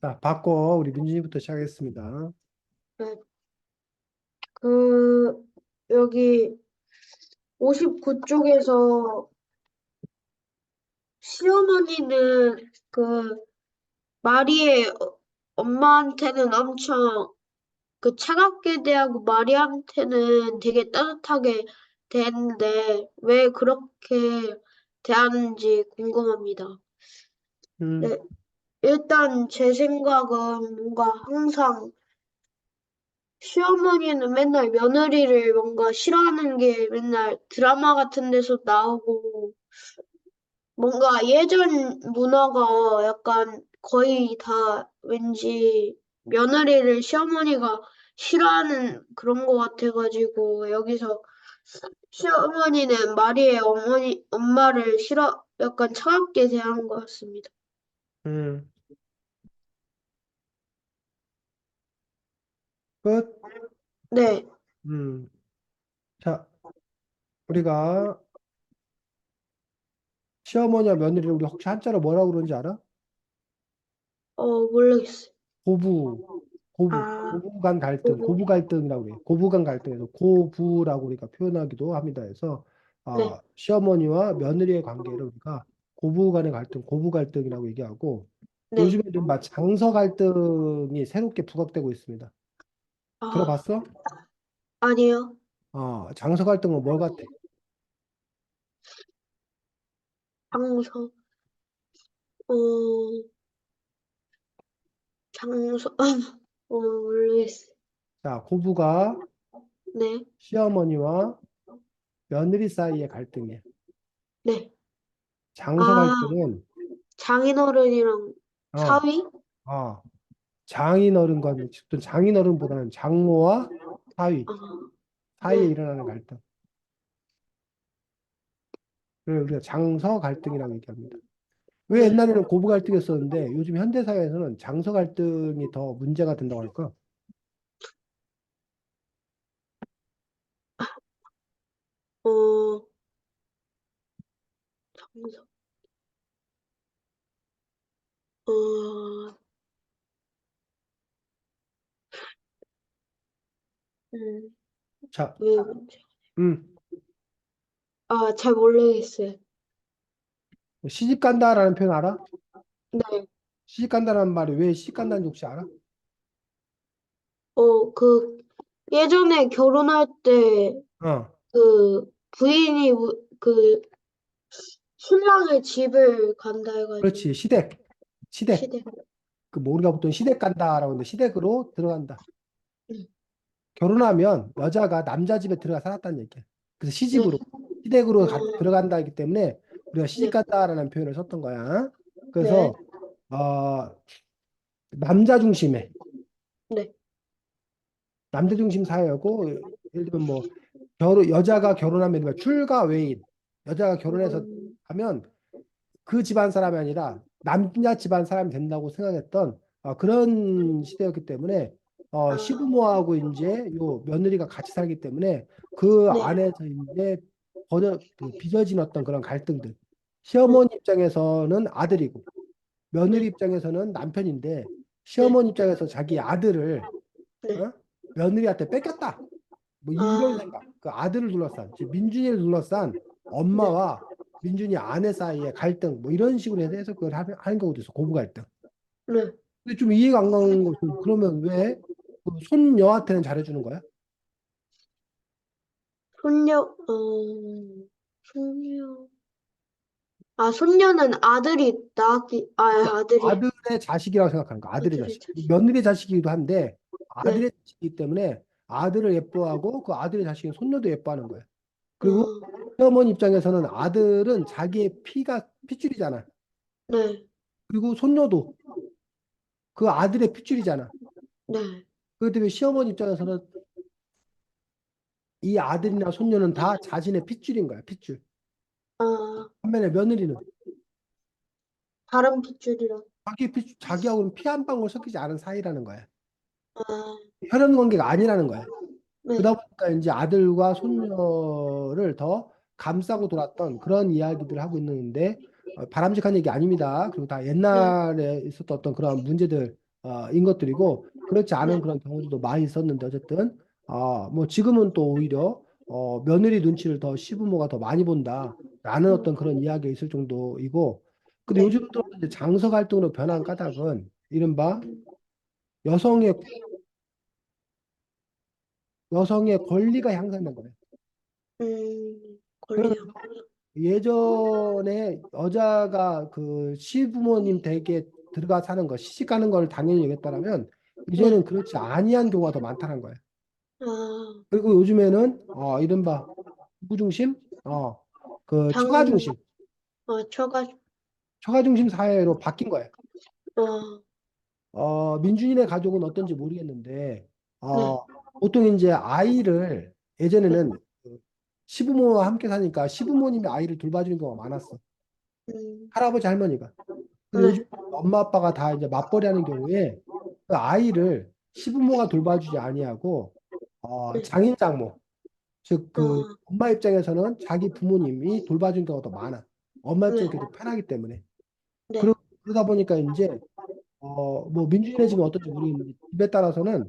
자, 바꿔. 우리 민준이부터 시작하겠습니다. 네, 그, 여기 59쪽에서 시어머니는 마리의 엄마한테는 엄청 차갑게 대하고 마리한테는 되게 따뜻하게 대했는데 왜 그렇게 대하는지 궁금합니다. 음, 네, 일단 제 생각은 뭔가 항상 시어머니는 맨날 며느리를 뭔가 싫어하는 게 맨날 드라마 같은 데서 나오고 뭔가 예전 문화가 약간 거의 다 왠지 며느리를 시어머니가 싫어하는 그런 거 같아가지고 여기서 시어머니는 마리의 엄마를 약간 차갑게 대한 것 같습니다. 음, 끝. 네, 음, 자, 우리가 시어머니와 며느리를 우리 혹시 한자로 뭐라고 그러는지 알아? 모르겠어요. 고부, 아, 고부 간 갈등, 그리고, 고부 갈등이라고 그래. 고부 간 갈등에서 고부라고 우리가 표현하기도 합니다. 그래서 네, 시어머니와 며느리의 관계를 우리가 고부 간의 갈등, 고부 갈등이라고 얘기하고 네. 요즘에 좀 장서 갈등이 새롭게 부각되고 있습니다. 아, 들어봤어? 아니요. 장서 갈등은 뭘 같아? 장소, 어, 장소, 모르겠어요. 자, 고부가 네, 시어머니와 며느리 사이의 갈등이에요. 네. 장서 아, 갈등은 장인어른이랑 어, 사위? 어, 장인어른과는 또 장인어른보다는 장모와 사위 아, 사이에 네, 일어나는 갈등을 우리가 장서 갈등이라고 얘기합니다. 왜 네. 옛날에는 고부 갈등이었었는데 요즘 현대 사회에서는 장서 갈등이 더 문제가 된다고 할까? 어, 장소, 어, 음, 자, 왜 문제? 음, 잘 모르겠어요. 시집 간다라는 표현 알아? 네, 시집 간다라는 말이 왜 시집 간다는지 혹시 알아? 예전에 결혼할 때, 어, 부인이, 신랑의 집을 간다 해가지고, 그렇지. 시댁. 시댁. 우리가 보통 시댁 간다라고 하는데 시댁으로 들어간다. 네, 결혼하면 여자가 남자 집에 들어가 살았다는 얘기야. 그래서 네, 시집으로, 시댁으로 어, 들어간다기 때문에 우리가 시집 네, 갔다라는 표현을 썼던 거야. 네, 그래서 어, 남자 중심의 네, 남자 중심 사회였고 예를 들면 뭐 여자가 결혼하면 뭐 출가 외인 여자가 결혼해서 하면 그 집안 사람이 아니라 남자 집안 사람이 된다고 생각했던 그런 시대였기 때문에 아, 시부모하고 이제 요 며느리가 같이 살기 때문에 그 네, 안에서 이제 빚어진 어떤 그런 갈등들. 네, 시어머니 입장에서는 아들이고 며느리 네, 입장에서는 남편인데 네, 시어머니 입장에서 자기 아들을 네, 어? 며느리한테 뺏겼다. 뭐 이런 아, 생각. 그 아들을 둘러싼, 즉 민준이를 둘러싼 네. 엄마와 민준이 아내 사이의 갈등, 뭐 이런 식으로 해서 그걸 하는 경우도 있어. 고부 갈등. 네. 근데 좀 이해가 안 가는 것은 그러면 왜 그 손녀한테는 잘해주는 거야? 손녀, 손녀. 손녀는 그치? 아들이, 아들의 자식이라고 생각하는 거야. 아들의 아들이 자식. 자식. 며느리의 자식이기도 한데 네, 아들의 자식이기 때문에 아들을 예뻐하고 그 아들의 자식인 손녀도 예뻐하는 거야. 그리고 어, 시어머니 입장에서는 아들은 자기의 피가 핏줄이잖아. 네, 그리고 손녀도 그 아들의 핏줄이잖아. 네, 그렇기 때문에 시어머니 입장에서는 이 아들이나 손녀는 다 자신의 핏줄인 거야, 핏줄. 아, 반면에 며느리는 다른 핏줄이랑, 자기 핏줄, 자기하고는 피 한 방울 섞이지 않은 사이라는 거야. 아, 혈연 관계가 아니라는 거야. 네, 그러다 보니까 이제 아들과 손녀를 더 감싸고 돌았던 그런 이야기들을 하고 있는데 바람직한 얘기 아닙니다. 그리고 다 네, 옛날에 있었던 어떤 그런 문제들 인 것들이고 그렇지 않은 네, 그런 경우도 많이 있었는데 어쨌든 뭐 지금은 또 오히려 며느리 눈치를 더 시부모가 더 많이 본다라는 어떤 음, 그런 이야기가 있을 정도이고 근데 네, 요즘 들어 이제 장서 갈등으로 변한 까닭은 이른바 음, 여성의 여성의 권리가 향상된 거예요. 그러면 권리요. 예전에 여자가 그 시부모님 댁에 들어가 사는 거, 시집 가는 걸 당연히 여겼다라면 네, 이제는 그렇지 아니한 경우가 더 많다는 거예요. 아, 그리고 요즘에는 이른바 누구 중심, 그 장, 처가 중심, 처가, 처가 중심 사회로 바뀐 거예요. 어, 민준이네 가족은 어떤지 모르겠는데, 네, 보통 이제 아이를 네, 예전에는 그 시부모와 함께 사니까 시부모님이 아이를 돌봐주는 경우가 많았어. 음, 할아버지 할머니가. 근데 요즘 네, 엄마 아빠가 다 이제 맞벌이 하는 경우에 그 아이를 시부모가 돌봐주지 아니하고 네, 장인 장모 즉 그 어, 엄마 입장에서는 자기 부모님이 돌봐주는 경우가 더 많아. 엄마 네, 입장이 그렇게 편하기 때문에. 네, 그러다 보니까 이제 뭐 민주인의 집은 어떤지 모르겠는데 집에 따라서는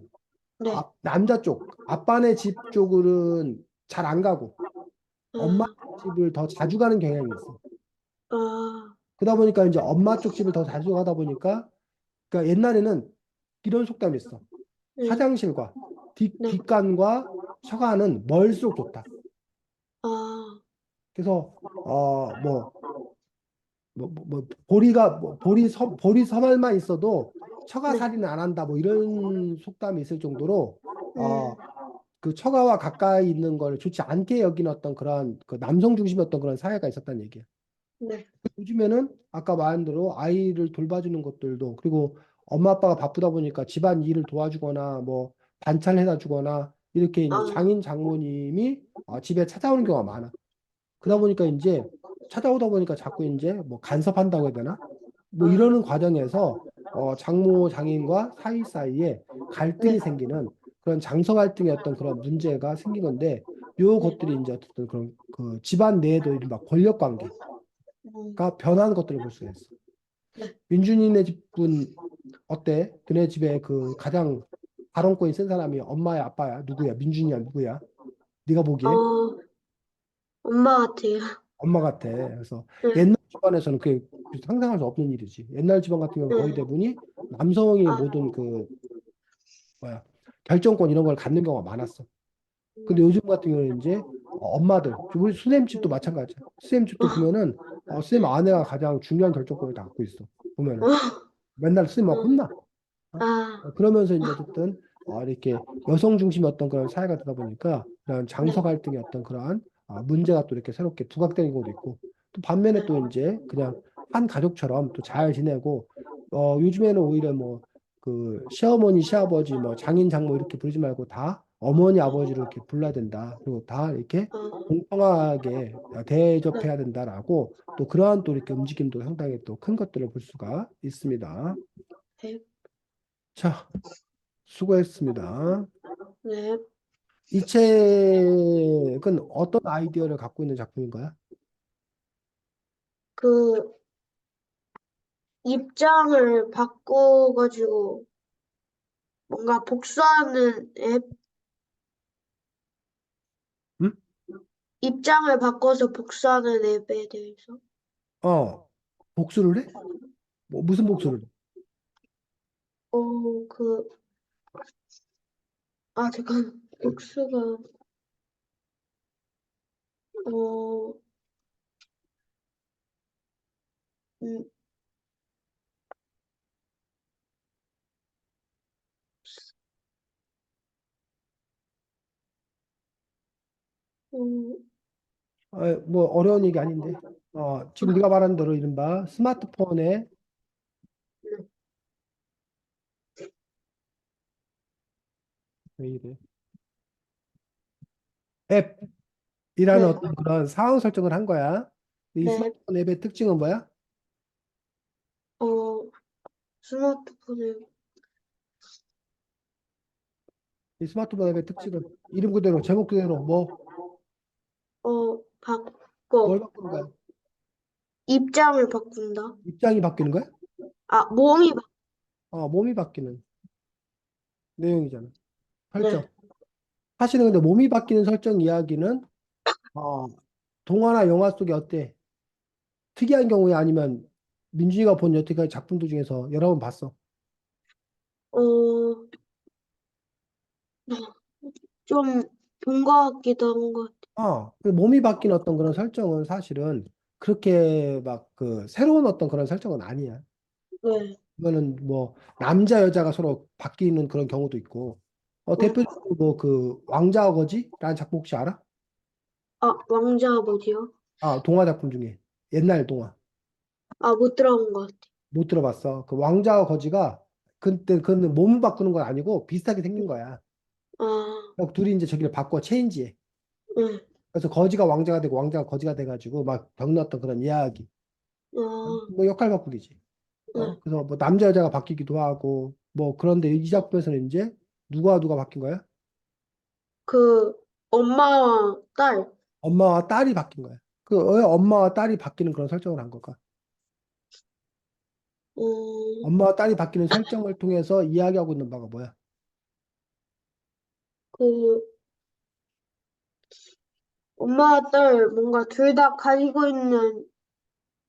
네, 남자 쪽 아빠네 집 쪽은 잘 안 가고 엄마 아, 집을 더 자주 가는 경향이 있어. 아, 그러다 보니까 이제 엄마 쪽 집을 더 자주 가다 보니까 그러니까 옛날에는 이런 속담이 있어. 네, 화장실과 네, 뒷간과 처가는 멀수록 좋다. 아, 그래서 보리가 보리 서말만 있어도 네, 처가살이는 안 한다. 뭐 이런 속담이 있을 정도로 음, 그 처가와 가까이 있는 걸 좋지 않게 여기는 어떤 그런 그 남성 중심의 어떤 그런 사회가 있었다는 얘기야. 네, 요즘에는 아까 말한 대로 아이를 돌봐주는 것들도 그리고 엄마 아빠가 바쁘다 보니까 집안 일을 도와주거나 뭐 반찬해다 주거나 이렇게 이제 아, 장인 장모님이 집에 찾아오는 경우가 많아. 그러다 보니까 이제 찾아오다 보니까 자꾸 이제 뭐 간섭한다고 해야 되나? 뭐 아, 이러는 과정에서 장모 장인과 사이사이에 네, 갈등이 생기는 그런 장서 갈등의 어떤 그런 문제가 생기는데 요 네, 것들이 이제 어쨌든 그런 그 집안 내에도 이른바 권력 관계가 음, 변한 것들을 볼 수가 있어. 네, 민준이네 집은 어때? 그네 집에 그 가장 발언권이 센 사람이 엄마야, 아빠야, 누구야? 민준이야, 누구야? 네가 보기에 어, 엄마 같아요. 엄마 같아. 그래서 네, 옛날 집안에서는 그게 상상할 수 없는 일이지. 옛날 집안 같은 경우는 거의 네, 대부분이 남성이 아, 모든 그 뭐야 결정권 이런 걸 갖는 경우가 많았어. 근데 음, 요즘 같은 경우는 이제 엄마들, 우리 수쌤 집도 마찬가지야. 수쌤 집도 보면은 수쌤 네, 아내가 가장 중요한 결정권을 다 갖고 있어. 보면은 어, 맨날 수쌤하고 어, 혼나. 어? 아, 그러면서 이제 어쨌든 이렇게 여성 중심의 어떤 그런 사회가 되다 보니까 그런 장서 네, 갈등의 어떤 그러한 문제가 또 이렇게 새롭게 부각되는 경우도 있고 또 반면에 네, 또 이제 그냥 한 가족처럼 또 잘 지내고 요즘에는 오히려 뭐 그 시어머니 시아버지 뭐 장인 장모 이렇게 부르지 말고 다 어머니 아버지로 이렇게 불러야 된다 그리고 다 이렇게 어, 공평하게 네, 대접해야 된다라고 또 그러한 또 이렇게 움직임도 상당히 또 큰 것들을 볼 수가 있습니다. 네, 자, 수고했습니다. 네, 이 책은 어떤 아이디어를 갖고 있는 작품인가요? 그, 입장을 바꿔가지고, 뭔가 복수하는 앱, 응? 입장을 바꿔서 복수하는 앱에 대해서, 어, 복수를 해? 뭐, 무슨 복수를 해? 그, 잠깐, 복수가, 어, 음, 음, 뭐, 어려운 얘기 아닌데. 지금 네가 말한 대로 이른바 스마트폰에 왜 이래? 앱이라는 네, 어떤 그런 상황 설정을 한 거야. 이 네, 스마트폰 앱의 특징은 뭐야? 어, 스마트폰에, 이 스마트폰 앱의 특징은 이름 그대로, 제목 그대로 뭘 바꿔, 바꾸는 거야? 입장을 바꾼다. 입장이 바뀌는 거야? 몸이 몸이 바뀌는 내용이잖아. 설정. 네. 사실은 근데 몸이 바뀌는 설정 이야기는 어, 동화나 영화 속에 어때? 특이한 경우에 아니면 민준이가 본 여태까지 작품들 중에서 여러 번 봤어. 어, 좀 본 것 같기도 한 것 같아요. 그 몸이 바뀌는 어떤 그런 설정은 사실은 그렇게 막 그 새로운 어떤 그런 설정은 아니야. 네. 이거는 뭐 남자 여자가 서로 바뀌는 그런 경우도 있고 어, 대표적으로 뭐 그 왕자와 거지라는 작품 혹시 알아? 왕자 아버지요? 동화 작품 중에 옛날 동화 못 들어본 것 같아요. 못 들어봤어. 그 왕자와 거지가 그때 그는 몸을 바꾸는 건 아니고 비슷하게 생긴 거야. 아, 그래서 둘이 이제 저기를 바꿔 체인지해. 네. 그래서 거지가 왕자가 되고 왕자가 거지가 돼가지고 막 겪었던 그런 이야기. 아, 뭐 역할 바꾸기지. 네. 그래서 뭐 남자 여자가 바뀌기도 하고 뭐 그런데 이 작품에서는 이제 누가 바뀐 거야? 그, 엄마와 딸. 엄마와 딸이 바뀐 거야. 그 왜 엄마와 딸이 바뀌는 그런 설정을 한 걸까? 음, 엄마와 딸이 바뀌는 설정을 통해서 이야기하고 있는 바가 뭐야? 그, 엄마와 딸 뭔가 둘 다 가지고 있는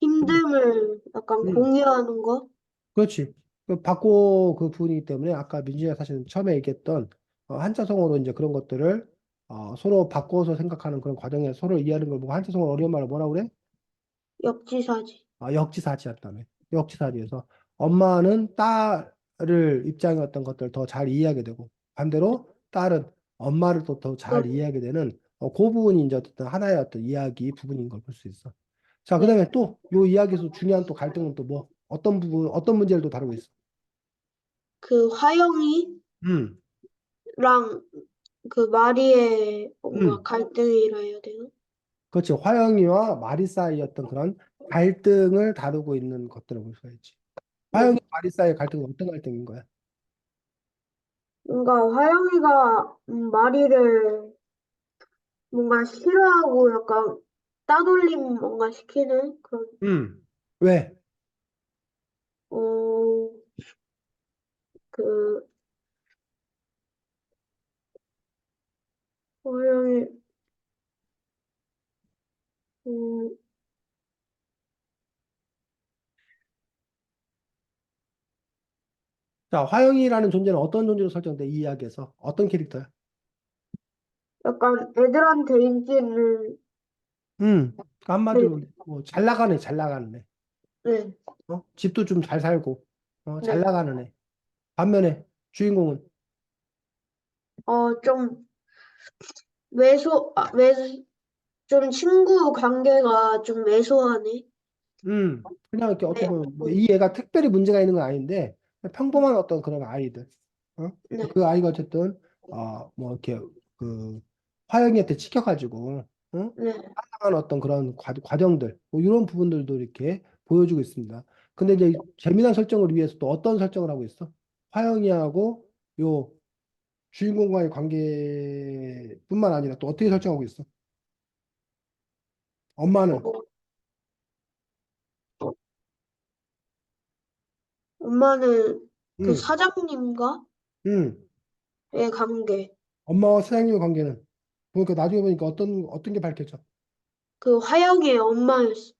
음, 힘듦을 약간 음. 공유하는 거? 그렇지. 그 바꿔 그 부분이기 때문에 아까 민지가 사실 처음에 얘기했던 한자성어로 이제 그런 것들을 서로 바꿔서 생각하는 그런 과정에서 서로 이해하는 걸 보고 한자성어 어려운 말을 뭐라 그래? 역지사지. 역지사지였다며. 역지사지에서 엄마는 딸을 입장의 어떤 것들을 더 잘 이해하게 되고 반대로 딸은 엄마를 또 더 잘 어, 이해하게 되는 그 부분이 이제 어떤 하나의 어떤 이야기 부분인 걸 볼 수 있어. 자, 네. 그다음에 또 요 이야기에서 중요한 또 갈등은 또 뭐 어떤 부분 어떤 문제를 또 다루고 있어. 그 화영이랑 음, 그 마리의 뭔가 음. 갈등이라 해야 되나? 그렇지. 화영이와 마리 사이의 어떤 그런 갈등을 다루고 있는 것들을 볼 수가 있지. 화영이 네. 마리 사이의 갈등은 어떤 갈등인 거야? 뭔가 화영이가 마리를 뭔가 싫어하고 약간 따돌림 뭔가 시키는 그런, 왜? 어, 그, 화영이, 음, 자, 화영이라는 존재는 어떤 존재로 설정돼? 이 이야기에서 어떤 캐릭터야? 약간 애들한테 인기 있는, 네, 한마디로 뭐 잘 나가네, 잘 나가는 애. 네, 집도 좀 잘 살고, 잘 네. 나가는 애. 반면에 주인공은 좀 좀 친구 관계가 좀 왜소하네. 그냥 이렇게 네, 어떻게 보면 뭐이 애가 특별히 문제가 있는 건 아닌데 그냥 평범한 어떤 그런 아이들. 네, 그 아이가 어쨌든 뭐 이렇게 그 화영이한테 찍혀가지고 네. 살아가는 어떤 그런 과정들 뭐 이런 부분들도 이렇게 보여주고 있습니다. 근데 이제 재미난 설정을 위해서 또 어떤 설정을 하고 있어? 화영이하고 요 주인공과의 관계뿐만 아니라 또 어떻게 설정하고 있어? 엄마는 어, 엄마는 그 음, 사장님과의 음, 관계. 엄마와 사장님의 관계는 보니까 나중에 보니까 어떤 게 밝혀져? 그 화영이의 엄마였어.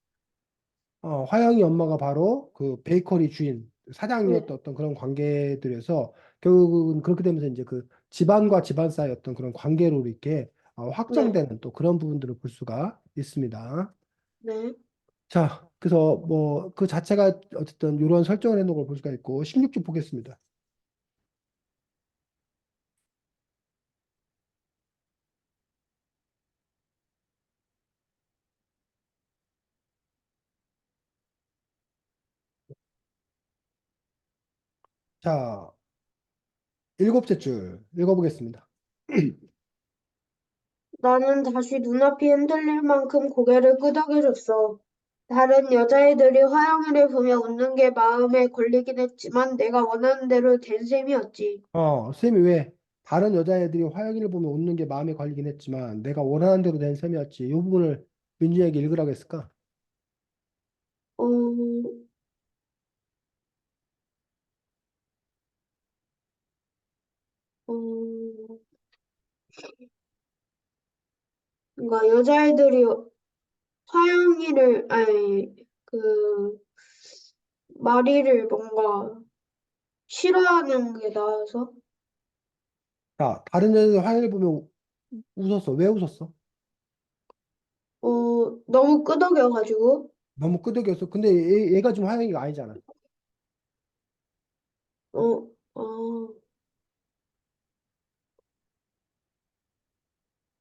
화영이 엄마가 바로 그 베이커리 주인, 네, 사장이었던 어떤 그런 관계들에서 결국은 그렇게 되면서 이제 그 집안과 집안 사이 어떤 그런 관계로 이렇게 네, 확정되는 또 그런 부분들을 볼 수가 있습니다. 네. 자, 그래서 뭐 그 자체가 어쨌든 이런 설정을 해놓은 걸 볼 수가 있고 16주 보겠습니다. 자, 일곱째 줄 읽어보겠습니다. 나는 다시 눈앞이 흔들릴 만큼 고개를 끄덕여줬어. 다른 여자애들이 화영이를 보며 웃는 게 마음에 걸리긴 했지만 내가 원하는 대로 된 셈이었지. 쌤이 왜 다른 여자애들이 화영이를 보면 웃는 게 마음에 걸리긴 했지만 내가 원하는 대로 된 셈이었지. 이 부분을 민준이에게 읽으라고 했을까? 어, 어, 그러니까 여자애들이 아니, 그, 마리를 뭔가 싫어하는 게 나아서, 자, 다른 여자들 화해를 보면 웃었어. 왜 웃었어? 너무 끄덕여가지고, 너무 끄덕였어. 근데 얘가 좀 화영이가 아니잖아. 어, 어,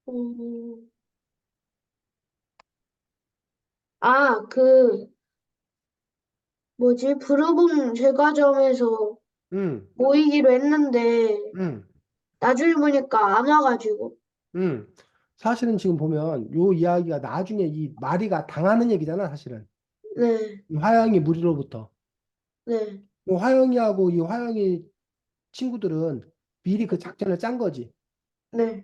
음, 그, 뭐지, 부르봉 제과점에서 응, 모이기로 했는데, 응, 나중에 보니까 안 와가지고, 응. 사실은 지금 보면 요 이야기가 나중에 이 마리가 당하는 얘기잖아, 사실은. 네, 이 화영이 무리로부터. 네, 이 화영이하고 이 화영이 친구들은 미리 그 작전을 짠 거지. 네,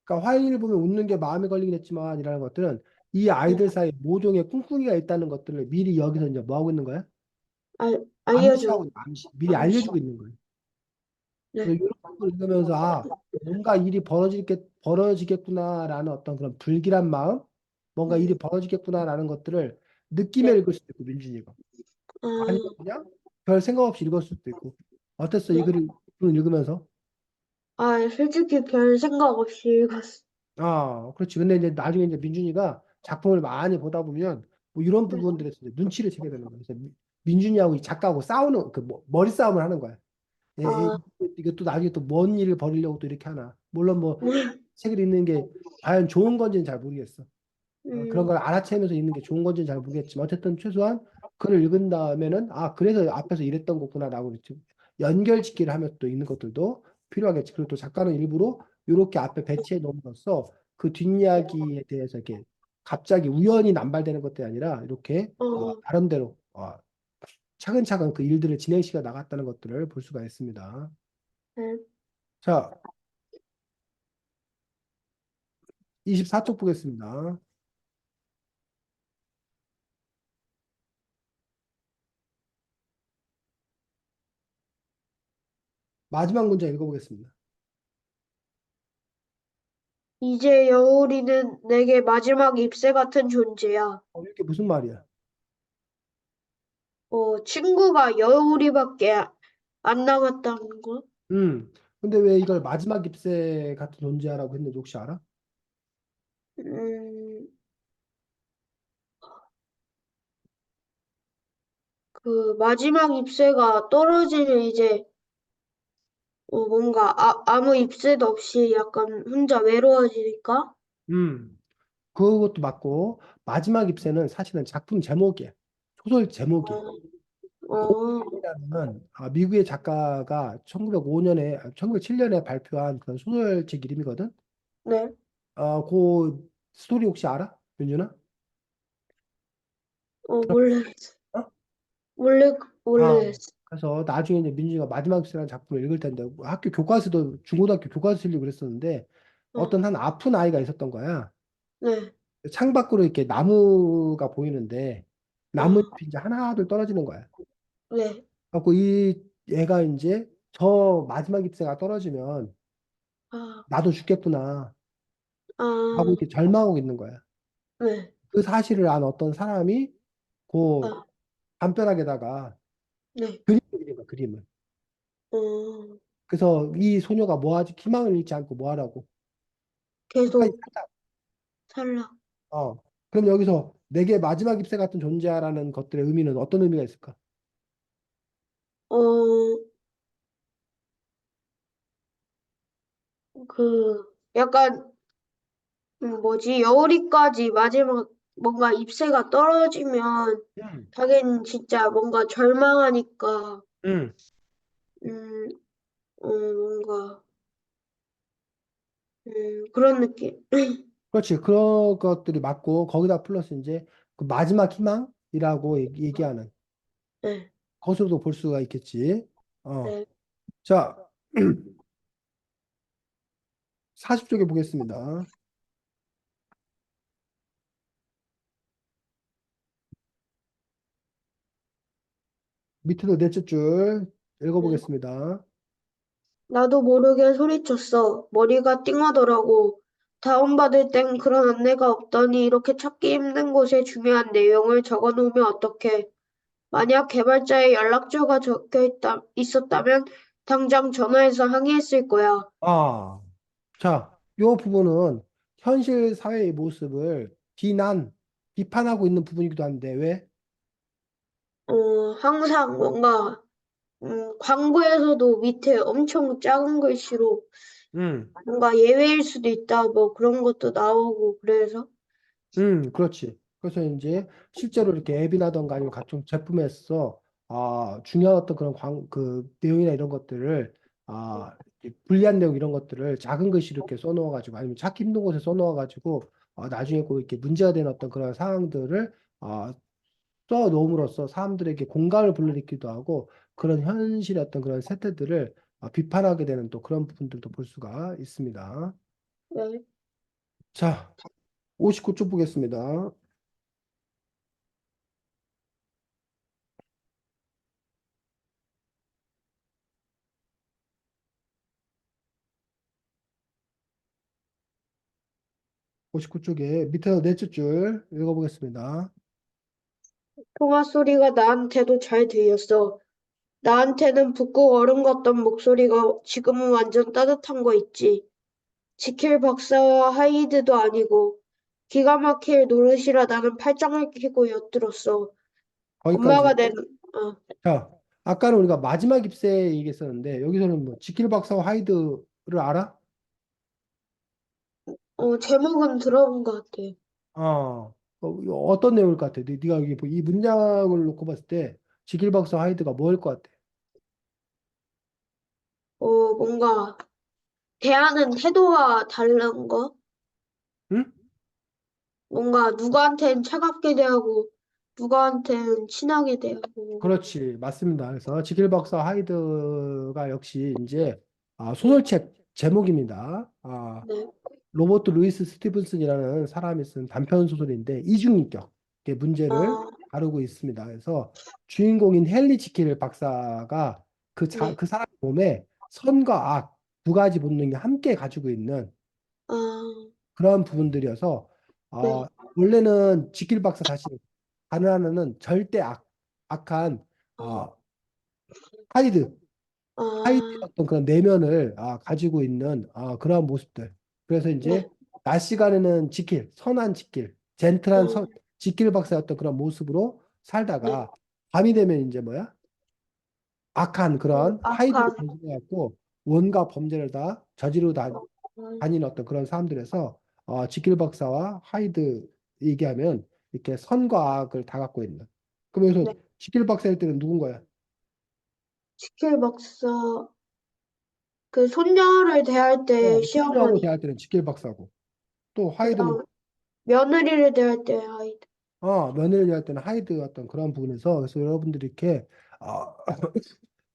그러니까 화영이를 보면 웃는 게 마음에 걸리긴 했지만 이라는 것들은 이 네, 아이들 사이에 모종의 꿍꿍이가 있다는 것들을 미리 여기서 이제 뭐 하고 있는 거야? 알려줘, 암시하고 있는 거야, 암시. 미리 암시, 알려주고 있는 거야. 네, 그래서 이런 걸 읽으면서 뭔가 일이 벌어지겠구나라는 어떤 그런 불길한 마음, 뭔가 일이 음, 벌어지겠구나라는 것들을 느끼며 네, 읽을 수도 있고 민준이가 아, 아니면 그냥 별 생각 없이 읽을 수도 있고 어땠어 이 네. 글을 읽으면서? 솔직히 별 생각 없이 읽었어. 아, 그렇지. 근데 이제 나중에 이제 민준이가 작품을 많이 보다 보면 뭐 이런 네, 부분들에서 이제 눈치를 채게 되는 거예요. 그래서 민준이하고 이 작가하고 싸우는 그 머리 싸움을 하는 거야. 아, 이게 또 나중에 또 뭔 일을 벌이려고 또 이렇게 하나. 물론 뭐 책을 읽는 게 과연 좋은 건지는 잘 모르겠어. 그런 음, 걸 알아채면서 읽는 게 좋은 건지는 잘 모르겠지만 어쨌든 최소한 글을 읽은 다음에는 그래서 앞에서 이랬던 거구나라고 이렇게 연결짓기를 하면서 또 읽는 것들도 필요하겠지. 그리고 또 작가는 일부러 이렇게 앞에 배치해 놓음으로써 그 뒷이야기에 대해서 이렇게 갑자기 우연히 남발되는 것들이 아니라 이렇게 어, 다른 대로 차근차근 그 일들을 진행시켜 나갔다는 것들을 볼 수가 있습니다. 네. 자, 24쪽 보겠습니다. 마지막 문장 읽어보겠습니다. 이제 여울이는 내게 마지막 잎새 같은 존재야. 이게 무슨 말이야? 친구가 여울이밖에 안 남았다는 거? 음. 근데 왜 이걸 마지막 ipse 같은 존재라고 했는지 혹시 알아? 음, 그 마지막 잎새가 떨어지면 이제 뭔가 아무 잎새도 없이 약간 혼자 외로워지니까? 음. 그것도 맞고 마지막 ipse는 사실은 작품 제목이야. 소설 제목이야. 어, 고이라는 미국의 작가가 1905년에 1907년에 발표한 그런 소설책 이름이거든. 네. 그 스토리 혹시 알아? 윤준아? 모르겠어. 어? 아, 모르겠어. 그래서 나중에 이제 민주가 마지막 ipse라는 작품을 읽을 텐데 학교 교과서도 중고등학교 교과서 쓰려고 그랬었는데 어, 어떤 한 아픈 아이가 있었던 거야. 네. 창밖으로 이렇게 나무가 보이는데 어, 나뭇잎이 이제 하나둘 떨어지는 거야. 네. 그래갖고 이 애가 이제 저 마지막 잎새가 떨어지면 아, 나도 죽겠구나 하고 아, 이렇게 절망하고 있는 거야. 네. 그 사실을 안 어떤 사람이 그 아, 담벼락에다가 네. 그림을 그린 거야, 그림을. 어, 그래서 이 소녀가 뭐하지? 희망을 잃지 않고 뭐하라고? 끝까지 계속 살자. 살라. 그럼 여기서 내게 마지막 잎새 같은 존재라는 것들의 의미는 어떤 의미가 있을까? 어, 약간, 뭐지, 여울이까지 마지막 뭔가 잎새가 떨어지면 음, 자기는 진짜 뭔가 절망하니까, 음. 음, 뭔가, 그런 느낌. 그렇지. 그런 것들이 맞고, 거기다 플러스 이제 그 마지막 희망이라고 얘기하는 네, 것으로도 볼 수가 있겠지. 어. 네, 자, 40쪽에 보겠습니다. 밑에도 넷째 줄 네. 읽어보겠습니다. 나도 모르게 소리쳤어. 머리가 띵하더라고. 다운받을 땐 그런 안내가 없더니 이렇게 찾기 힘든 곳에 중요한 내용을 적어 놓으면 어떡해. 만약 개발자의 연락처가 있었다면 당장 전화해서 항의했을 거야. 아, 자, 요 부분은 현실 사회의 모습을 비판하고 있는 부분이기도 한데, 왜? 항상 뭔가, 광고에서도 밑에 엄청 작은 글씨로 음, 뭔가 예외일 수도 있다, 뭐 그런 것도 나오고 그래서. 그렇지. 그래서 이제 실제로 이렇게 앱이라던가 아니면 각종 제품에서 중요한 어떤 그런 그 내용이나 이런 것들을 이렇게 불리한 내용 이런 것들을 작은 글씨로 이렇게 써놓아가지고 아니면 찾기 힘든 곳에 써놓아가지고 나중에 꼭 이렇게 문제가 되는 어떤 그런 상황들을 어, 써놓음으로써 사람들에게 공감을 불러일으키기도 하고 그런 현실의 어떤 그런 세태들을 비판하게 되는 또 그런 부분들도 볼 수가 있습니다. 네. 자, 59쪽 보겠습니다. 59쪽에 밑에서 넷째 줄 읽어보겠습니다. 통화 소리가 나한테도 잘 들렸어. 나한테는 붓고 얼음 같던 목소리가 지금은 완전 따뜻한 거 있지. 지킬 박사와 하이드도 아니고 기가 막힐 노릇이라 나는 팔짱을 끼고 엿들었어. 거기까지. 엄마가 낸, 어, 자, 아까는 우리가 마지막 깁스에 얘기했었는데 여기서는 뭐 지킬 박사와 하이드를 알아? 제목은 들어본 것 같아. 이거 어떤 내용일 것 같아? 네가 여기 이 문장을 놓고 봤을 때 지킬 박사와 하이드가 뭐일 것 같아? 뭔가 대하는 태도가 다른 거? 응? 뭔가 누구한텐 차갑게 대하고 누구한텐 친하게 대하고. 그렇지, 맞습니다. 그래서 지킬 박사 하이드가 역시 이제 네, 소설책 제목입니다. 네, 로버트 루이스 스티븐슨이라는 사람이 쓴 단편 소설인데 이중인격의 문제를 아, 다루고 있습니다. 그래서 주인공인 헨리 지킬 박사가 네, 그 사람 몸에 선과 악 두 가지 본능이 함께 가지고 있는 아, 그런 부분들이어서 어, 네, 원래는 지킬 박사 자신 다른 하나는 절대 악한 어, 하이드 하이드의 아, 어떤 그런 내면을 가지고 있는 그러한 모습들. 그래서 이제 네, 낮 시간에는 지킬, 선한 지킬, 젠틀한 지킬 박사의 어떤 그런 모습으로 네, 살다가 밤이 되면 이제 뭐야? 악한 그런 하이드로 악한, 변신해갖고 원과 범죄를 다 저지르고 다니는 어떤 그런 사람들에서 지킬 박사와 하이드 얘기하면 이렇게 선과 악을 다 갖고 있는. 그러면서 네, 지킬 박사일 때는 누군가요? 지킬 박사, 그 손녀를 대할 때 손녀하고 시어머니, 대할 때는 지킬 박사고 또 그 하이드는 다음 며느리를 대할 때 아이들. 며느리를 할 때는 하이드 어떤 그런 부분에서 그래서 여러분들이 이렇게 어,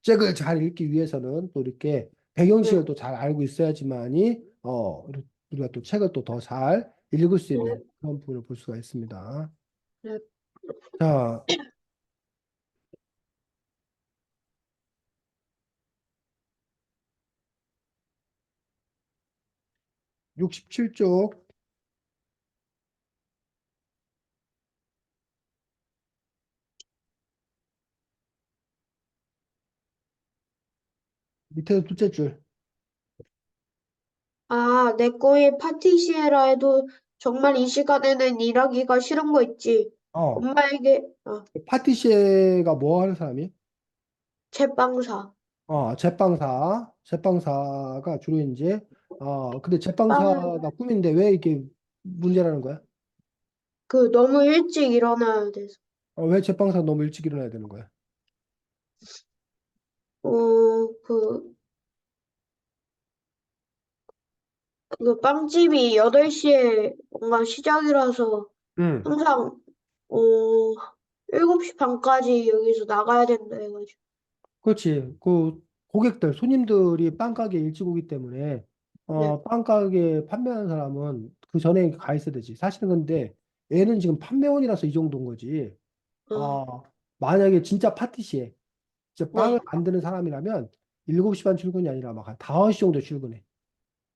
책을 잘 읽기 위해서는 또 이렇게 배경식을 네, 또 잘 알고 있어야지만이 우리가 또 책을 또 더 잘 읽을 수 네, 있는 그런 부분을 볼 수가 있습니다. 네, 자, 67쪽 밑에 둘째 줄. 내 꼬이 파티시에라 해도 정말 이 시간에는 일하기가 싫은 거 있지. 어, 엄마에게, 파티시에가 뭐 하는 사람이? 제빵사. 제빵사가 주로 이제 근데 빵을, 제빵사가 꿈인데 왜 이게 문제라는 거야? 너무 일찍 일어나야 돼서. 왜 제빵사 너무 일찍 일어나야 되는 거야? 그, 빵집이 8시에 뭔가 시작이라서 응. 항상, 어, 7시 반까지 여기서 나가야 된다 해가지고. 그렇지. 그 고객들, 손님들이 빵가게 일찍 오기 때문에 네, 빵가게 판매하는 사람은 그 전에 가 있어야 되지. 사실은 근데 얘는 지금 판매원이라서 이 정도인 거지. 어, 어, 만약에 진짜 파티시에 진짜 빵을 네, 만드는 사람이라면 7시 반 출근이 아니라 막 한 5시 정도 출근해.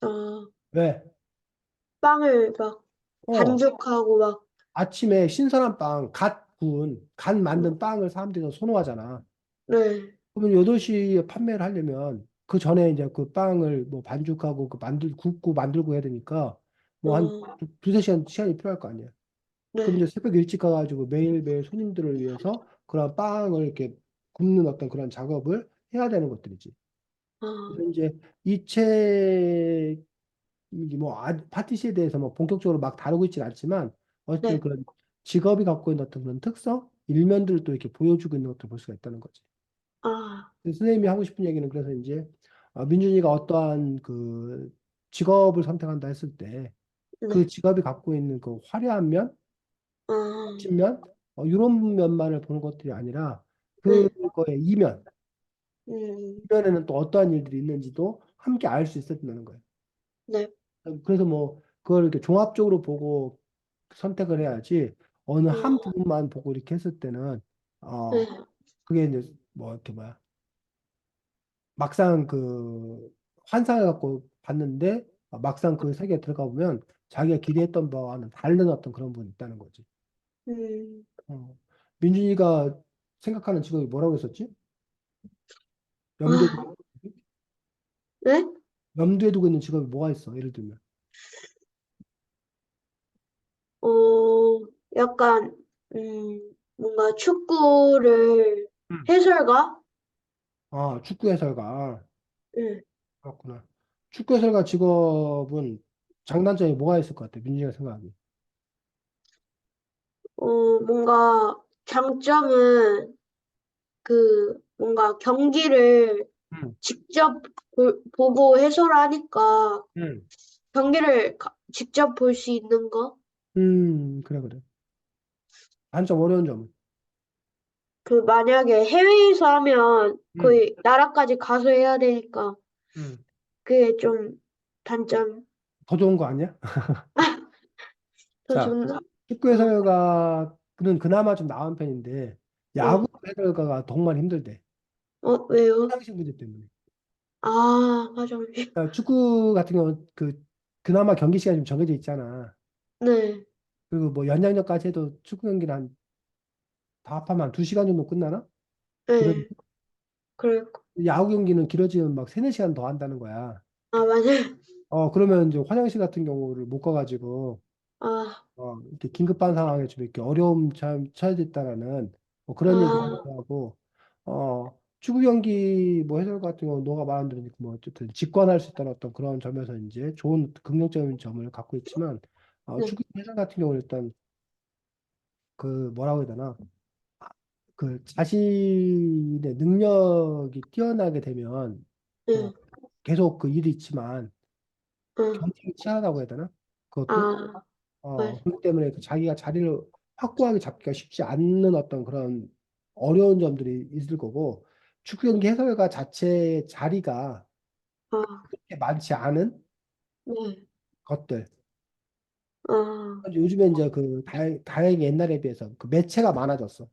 아, 왜? 빵을 막 어, 반죽하고 막, 아침에 신선한 빵, 갓 만든 빵을 사람들이 선호하잖아. 네, 그러면 8시에 판매를 하려면 그 전에 이제 그 빵을 뭐 반죽하고 굽고 만들고 해야 되니까 뭐 한 어, 두세 시간이 필요할 거 아니야. 그럼 이제 네, 새벽 일찍 가가지고 매일매일 손님들을 위해서 그런 빵을 이렇게 굽는 어떤 그런 작업을 해야 되는 것들이지. 아, 그래서 이제 이 책이 뭐 파티시에 대해서 뭐 본격적으로 막 다루고 있지는 않지만 어쨌든 네, 그런 직업이 갖고 있는 어떤 그런 특성, 일면들을 또 이렇게 보여주고 있는 것을 볼 수가 있다는 거지. 아, 선생님이 하고 싶은 얘기는 그래서 이제 민준이가 어떠한 그 직업을 선택한다 했을 때 그 네, 직업이 갖고 있는 그 화려한 면, 아, 멋진 면, 이런 면만을 보는 것들이 아니라 네, 그거의 이면, 음, 이면에는 또 어떠한 일들이 있는지도 함께 알 수 있어야 된다는 거예요. 네, 그래서 뭐 그걸 이렇게 종합적으로 보고 선택을 해야지 어느 한 어, 부분만 보고 이렇게 했을 때는 네, 그게 이제 뭐 이렇게 뭐야 막상 그 환상을 갖고 봤는데 막상 그 세계에 들어가 보면 자기가 기대했던 바와는 다른 어떤 그런 부분이 있다는 거지. 음, 어. 민준이가 생각하는 직업이 뭐라고 했었지? 염두에 아, 두고 네? 염두에 두고 있는 직업이 뭐가 있어? 예를 들면. 어, 약간, 뭔가 축구를 음. 해설가? 축구 해설가. 네. 그렇구나. 축구 해설가 직업은 장단점이 뭐가 있을 것 같아? 민준이가 생각하기. 뭔가 장점은 뭔가 경기를 음. 직접 보고 해설하니까 음. 경기를 직접 볼 수 있는 거? 그래, 그래. 단점, 어려운 점은. 만약에 해외에서 하면 음. 거의 나라까지 가서 해야 되니까 음. 그게 좀 단점. 더 좋은 거 아니야? 더 자, 좋나? 축구 어, 해설가는 그나마 좀 나은 편인데, 야구 네. 해설가가 정말 힘들대. 왜요? 화장실 문제 때문에. 아, 화장실. 그러니까 축구 같은 경우는 그나마 경기 시간이 좀 정해져 있잖아. 네, 그리고 뭐 연장전까지 해도 축구 경기는 다 합하면 한 2시간 정도 끝나나? 길어. 네, 그래. 야구 경기는 길어지면 막 3, 4시간 더 한다는 거야. 아, 맞아요. 그러면 이제 화장실 같은 경우를 못 가가지고, 아, 이렇게 긴급한 상황에 좀 이렇게 어려움 참 처해졌다라는 뭐 그런 얘기를 아, 하기도 하고, 축구 경기 뭐 해설 같은 경우 너가 말한 대로 뭐 어쨌든 직관할 수 있다는 어떤 그런 점에서 이제 좋은 긍정적인 점을 갖고 있지만, 네, 축구 해설 같은 경우는 일단 그 뭐라고 해야 되나, 그 자신의 능력이 뛰어나게 되면 뭐 네, 계속 그 일이 있지만 어, 경쟁이 치열하다고 해야 되나? 그것도 아, 맞아. 그렇기 때문에 그 자기가 자리를 확고하게 잡기가 쉽지 않는 어떤 그런 어려운 점들이 있을 거고 축구 경기 해설가 자체의 자리가 아, 그렇게 많지 않은 네, 것들. 아, 요즘에 이제 다행히 옛날에 비해서 그 매체가 많아졌어.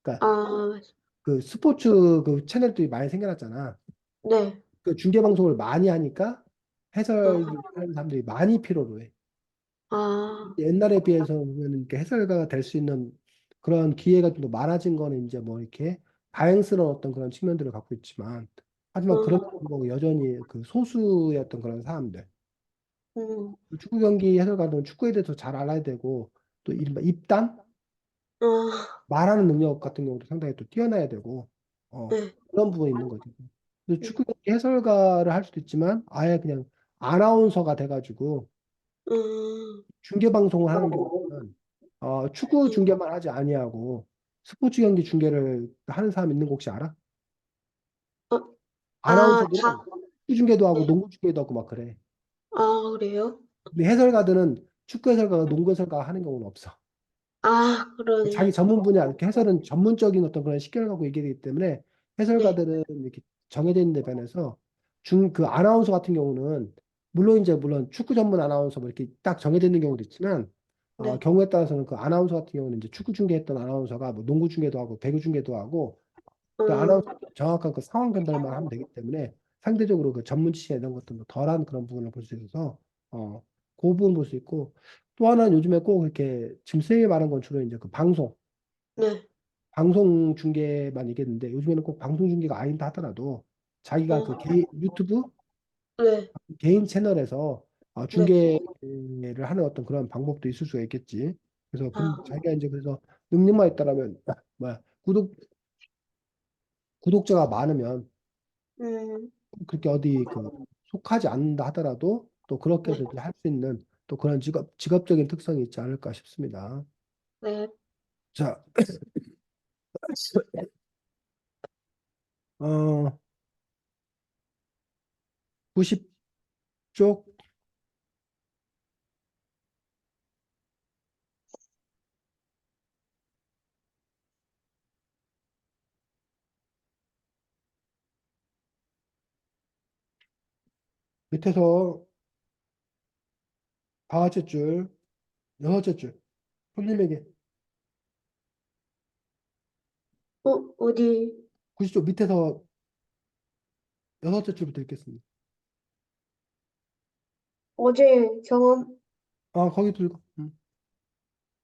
그러니까 아, 그 스포츠 그 채널들이 많이 생겨났잖아. 네, 그 중계 방송을 많이 하니까 해설하는 어, 사람들이 많이 필요로 해. 아, 옛날에 비해서 보면 이렇게 해설가가 될 수 있는 그런 기회가 좀 더 많아진 거는 이제 뭐 이렇게 다행스러운 어떤 그런 측면들을 갖고 있지만 하지만 그럼에도 어, 불구하고 여전히 그 소수의 어떤 그런 사람들 음, 축구 경기 해설가는 축구에 대해서 잘 알아야 되고 또 이른바 입단 아, 말하는 능력 같은 경우도 상당히 또 뛰어나야 되고 네, 그런 부분이 있는 거죠. 근데 음, 축구 경기 해설가를 할 수도 있지만 아예 그냥 아나운서가 돼가지고 중계 방송을 하는 경우는 축구 중계만 하지 아니하고 스포츠 경기 중계를 하는 사람 있는 거 혹시 알아? 어, 아나운서들은 축구 중계도 하고 네, 농구 중계도 하고 막 그래. 그래요? 근데 해설가들은 축구 해설가가 농구 해설가가 하는 경우는 없어. 아, 자기 그러네. 전문 분야, 이렇게 해설은 전문적인 어떤 그런 식견을 갖고 얘기하기 때문에 네, 해설가들은 이렇게 정해져 있는 데 반해서 그 아나운서 같은 경우는 물론 축구 전문 아나운서 뭐 이렇게 딱 정해져 있는 경우도 있지만 네, 경우에 따라서는 그 아나운서 같은 경우는 이제 축구 중계했던 아나운서가 뭐 농구 중계도 하고 배구 중계도 하고 어, 또 아나운서 정확한 그 상황 전달만 하면 되기 때문에 상대적으로 그 전문 지식이나 이런 것도 뭐 덜한 그런 부분을 볼 수 있어서 어, 그 부분 볼 수 있고 또 하나는 요즘에 꼭 이렇게 지금 세게 말한 건 주로 이제 그 네, 방송 중계만 얘기했는데 요즘에는 꼭 방송 중계가 아닌다 하더라도 자기가 그 어, 유튜브 네, 개인 채널에서 네, 중계를 하는 어떤 그런 방법도 있을 수가 있겠지. 그래서 아, 자기가 이제 그래서 능력만 있다라면 뭐야 구독자가 많으면 음, 그렇게 어디 그 속하지 않는다 하더라도 또 그렇게 네, 해서 할 수 있는 또 그런 직업적인 특성이 있지 않을까 싶습니다. 네. 자, 어, 90쪽 밑에서 다섯째 줄, 여섯째 줄, 손님에게 어디, 90쪽 밑에서 여섯째 줄부터 읽겠습니다. 어제 경험, 거기 들고.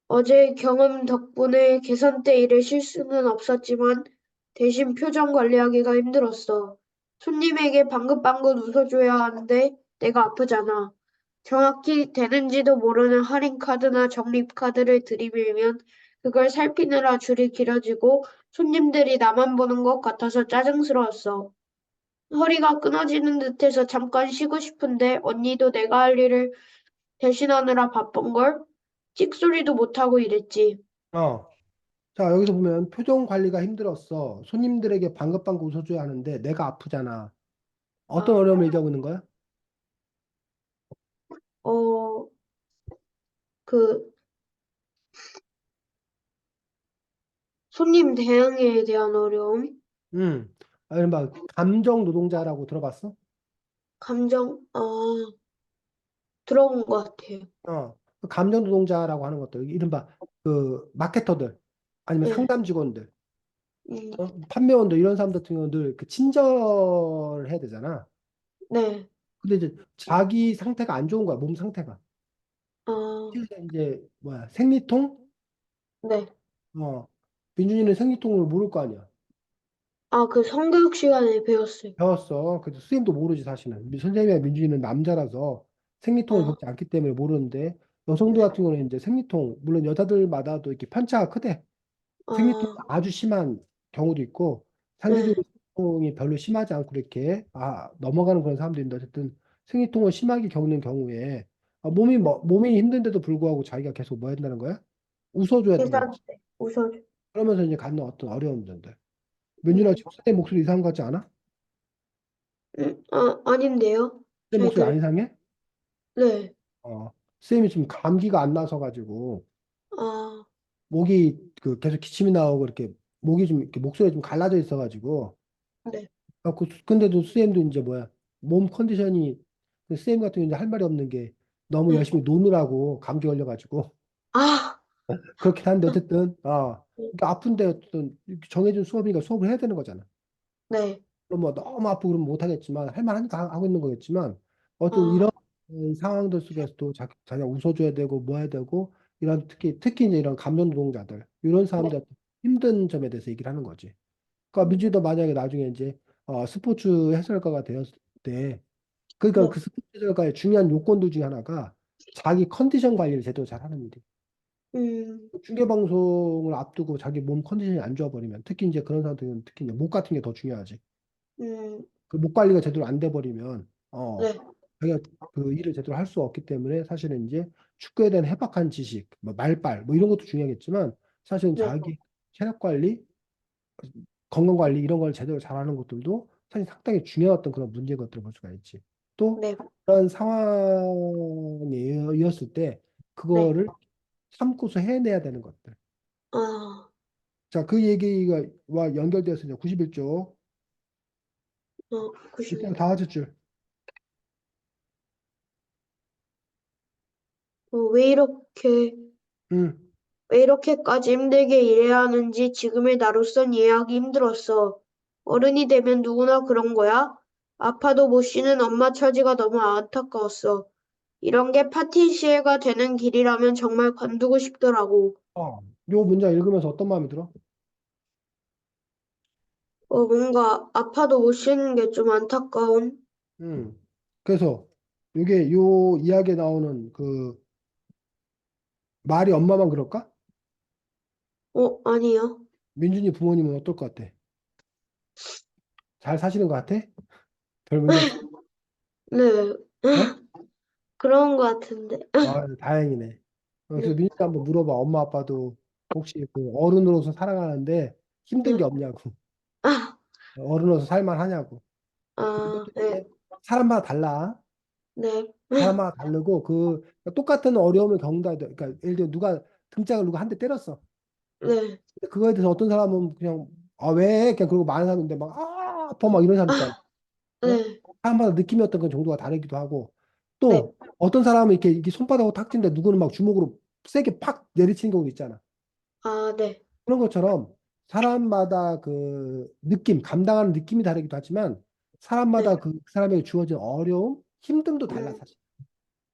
어제 경험 덕분에 계산대 일에 실수는 없었지만 대신 표정 관리하기가 힘들었어. 손님에게 방긋방긋 웃어줘야 하는데 내가 아프잖아. 정확히 되는지도 모르는 할인카드나 적립카드를 들이밀면 그걸 살피느라 줄이 길어지고 손님들이 나만 보는 것 같아서 짜증스러웠어. 허리가 끊어지는 듯해서 잠깐 쉬고 싶은데 언니도 내가 할 일을 대신하느라 바쁜걸? 찍소리도 못하고 이랬지. 어. 자, 여기서 보면 표정 관리가 힘들었어. 손님들에게 방긋방긋 웃어줘야 하는데 내가 아프잖아. 어떤 아, 어려움을 얘기하고 있는 거야? 어, 그, 손님 대응에 대한 어려움? 음. 이른바 감정 노동자라고 들어봤어? 들어온 것 같아요. 그 감정 노동자라고 하는 것들, 이른바 그 마케터들, 아니면 네, 상담 직원들, 음, 판매원들 이런 사람들 같은 경우는 늘그 친절해야 되잖아. 네, 근데 이제 자기 상태가 안 좋은 거야, 몸 상태가. 어, 실제 이제 뭐야, 생리통? 네. 어, 민준이는 생리통을 모를 거 아니야. 아, 그 성교육 시간에 배웠어요. 배웠어. 그래서 수임도 모르지 사실은. 선생님이랑 민준이는 남자라서 생리통을 아, 겪지 않기 때문에 모르는데 여성들 네, 같은 경우는 이제 생리통 물론 여자들마다도 이렇게 편차가 크대. 생리통이 아, 아주 심한 경우도 있고 상대적으로 네, 생리통이 별로 심하지 않고 이렇게 넘어가는 그런 사람도 있는데 어쨌든 생리통을 심하게 겪는 경우에 몸이 힘든데도 불구하고 자기가 계속 뭐 한다는 거야? 웃어줘야 된다는 거지. 계산대, 웃어줘. 그러면서 이제 갖는 어떤 어려움들. 민준아 음, 지금 내 목소리 이상한 것 같지 않아? 아닌데요? 내 잘 목소리 안 들, 이상해? 네, 쌤이 지금 감기가 안 나서 가지고 아, 목이 그 계속 기침이 나오고 이렇게 목이 좀 이렇게 목소리 좀 갈라져 있어 가지고 네, 근데도 쌤도 이제 뭐야 몸 컨디션이 쌤 같은 경우 이제 할 말이 없는 게 너무 네, 열심히 노느라고 감기 걸려 가지고 아, 그렇긴 한데 어쨌든 그러니까 아픈데 어떤 정해진 수업이니까 수업을 해야 되는 거잖아. 네, 그럼 뭐 너무 아프고 그러면 못 하겠지만 할 만하니까 하고 있는 거겠지만 어쨌든 아, 이런 상황들 속에서도 자기가 웃어줘야 되고 뭐 해야 되고 이런 특히 이제 이런 감정 노동자들 이런 네, 사람들 힘든 점에 대해서 얘기를 하는 거지. 그러니까 음, 민주도 만약에 나중에 이제 스포츠 해설가가 되었을 때 그러니까 네, 그 스포츠 해설가의 중요한 요건들 중에 하나가 자기 컨디션 관리를 제대로 잘 하는 일이. 음, 중계 방송을 앞두고 자기 몸 컨디션이 안 좋아 버리면 특히 이제 그런 사람들은 특히 이제 목 같은 게 더 중요하지. 음, 그 목 관리가 제대로 안 돼 버리면 네, 자기가 그 일을 제대로 할 수 없기 때문에 사실은 이제 축구에 대한 해박한 지식, 뭐 말발, 뭐 이런 것도 중요하겠지만 사실은 네, 자기 체력 관리, 건강 관리 이런 걸 제대로 잘하는 것들도 사실 상당히 중요한 어떤 그런 문제인 것들을 볼 수가 있지. 또 네, 그런 상황이었을 때 네, 그거를 참고서 해내야 되는 것들. 아, 자, 그 얘기가 와 연결되어서 이제 91쪽 이때 90일. 다 하실 줄. 왜 이렇게 응. 왜 이렇게까지 힘들게 일해야 하는지 지금의 나로선 이해하기 힘들었어. 어른이 되면 누구나 그런 거야? 아파도 못 쉬는 엄마 처지가 너무 안타까웠어. 이런 게 파티시에가 되는 길이라면 정말 관두고 싶더라고. 요 문장 읽으면서 어떤 마음이 들어? 뭔가 아파도 못 쉬는 게 좀 안타까운? 음. 그래서 이게 요 이야기에 나오는 그 말이 엄마만 그럴까? 아니야. 민준이 부모님은 어떨 것 같아? 잘 사시는 것 같아? 별 문제 없어? 네, 어? 그런 거 같은데. 다행이네. 그래서 네. 민준이 한번 물어봐. 엄마 아빠도 혹시 그 어른으로서 살아가는데 힘든 게 네. 없냐고. 아, 어른으로서 살만하냐고. 아, 이것도 네, 이제 사람마다 달라. 네, 사람마다 다르고 그 똑같은 어려움을 겪는다. 그러니까 예를 들어 누가 등짝을 누가 한 대 때렸어. 네, 근데 그거에 대해서 어떤 사람은 그냥 왜? 그냥 그러고 많은 사람인데 막 아파 막 이런 사람 있잖아. 아, 어? 네, 사람마다 느낌이 어떤 건 정도가 다르기도 하고 네, 또 어떤 사람은 이렇게 손바닥으로 탁 치는데 누구는 막 주먹으로 세게 팍 내리치는 경우도 있잖아. 아, 네, 그런 것처럼 사람마다 그 느낌, 감당하는 느낌이 다르기도 하지만 사람마다 네, 그 사람에게 주어진 어려움, 힘듦도 달라 음, 사실.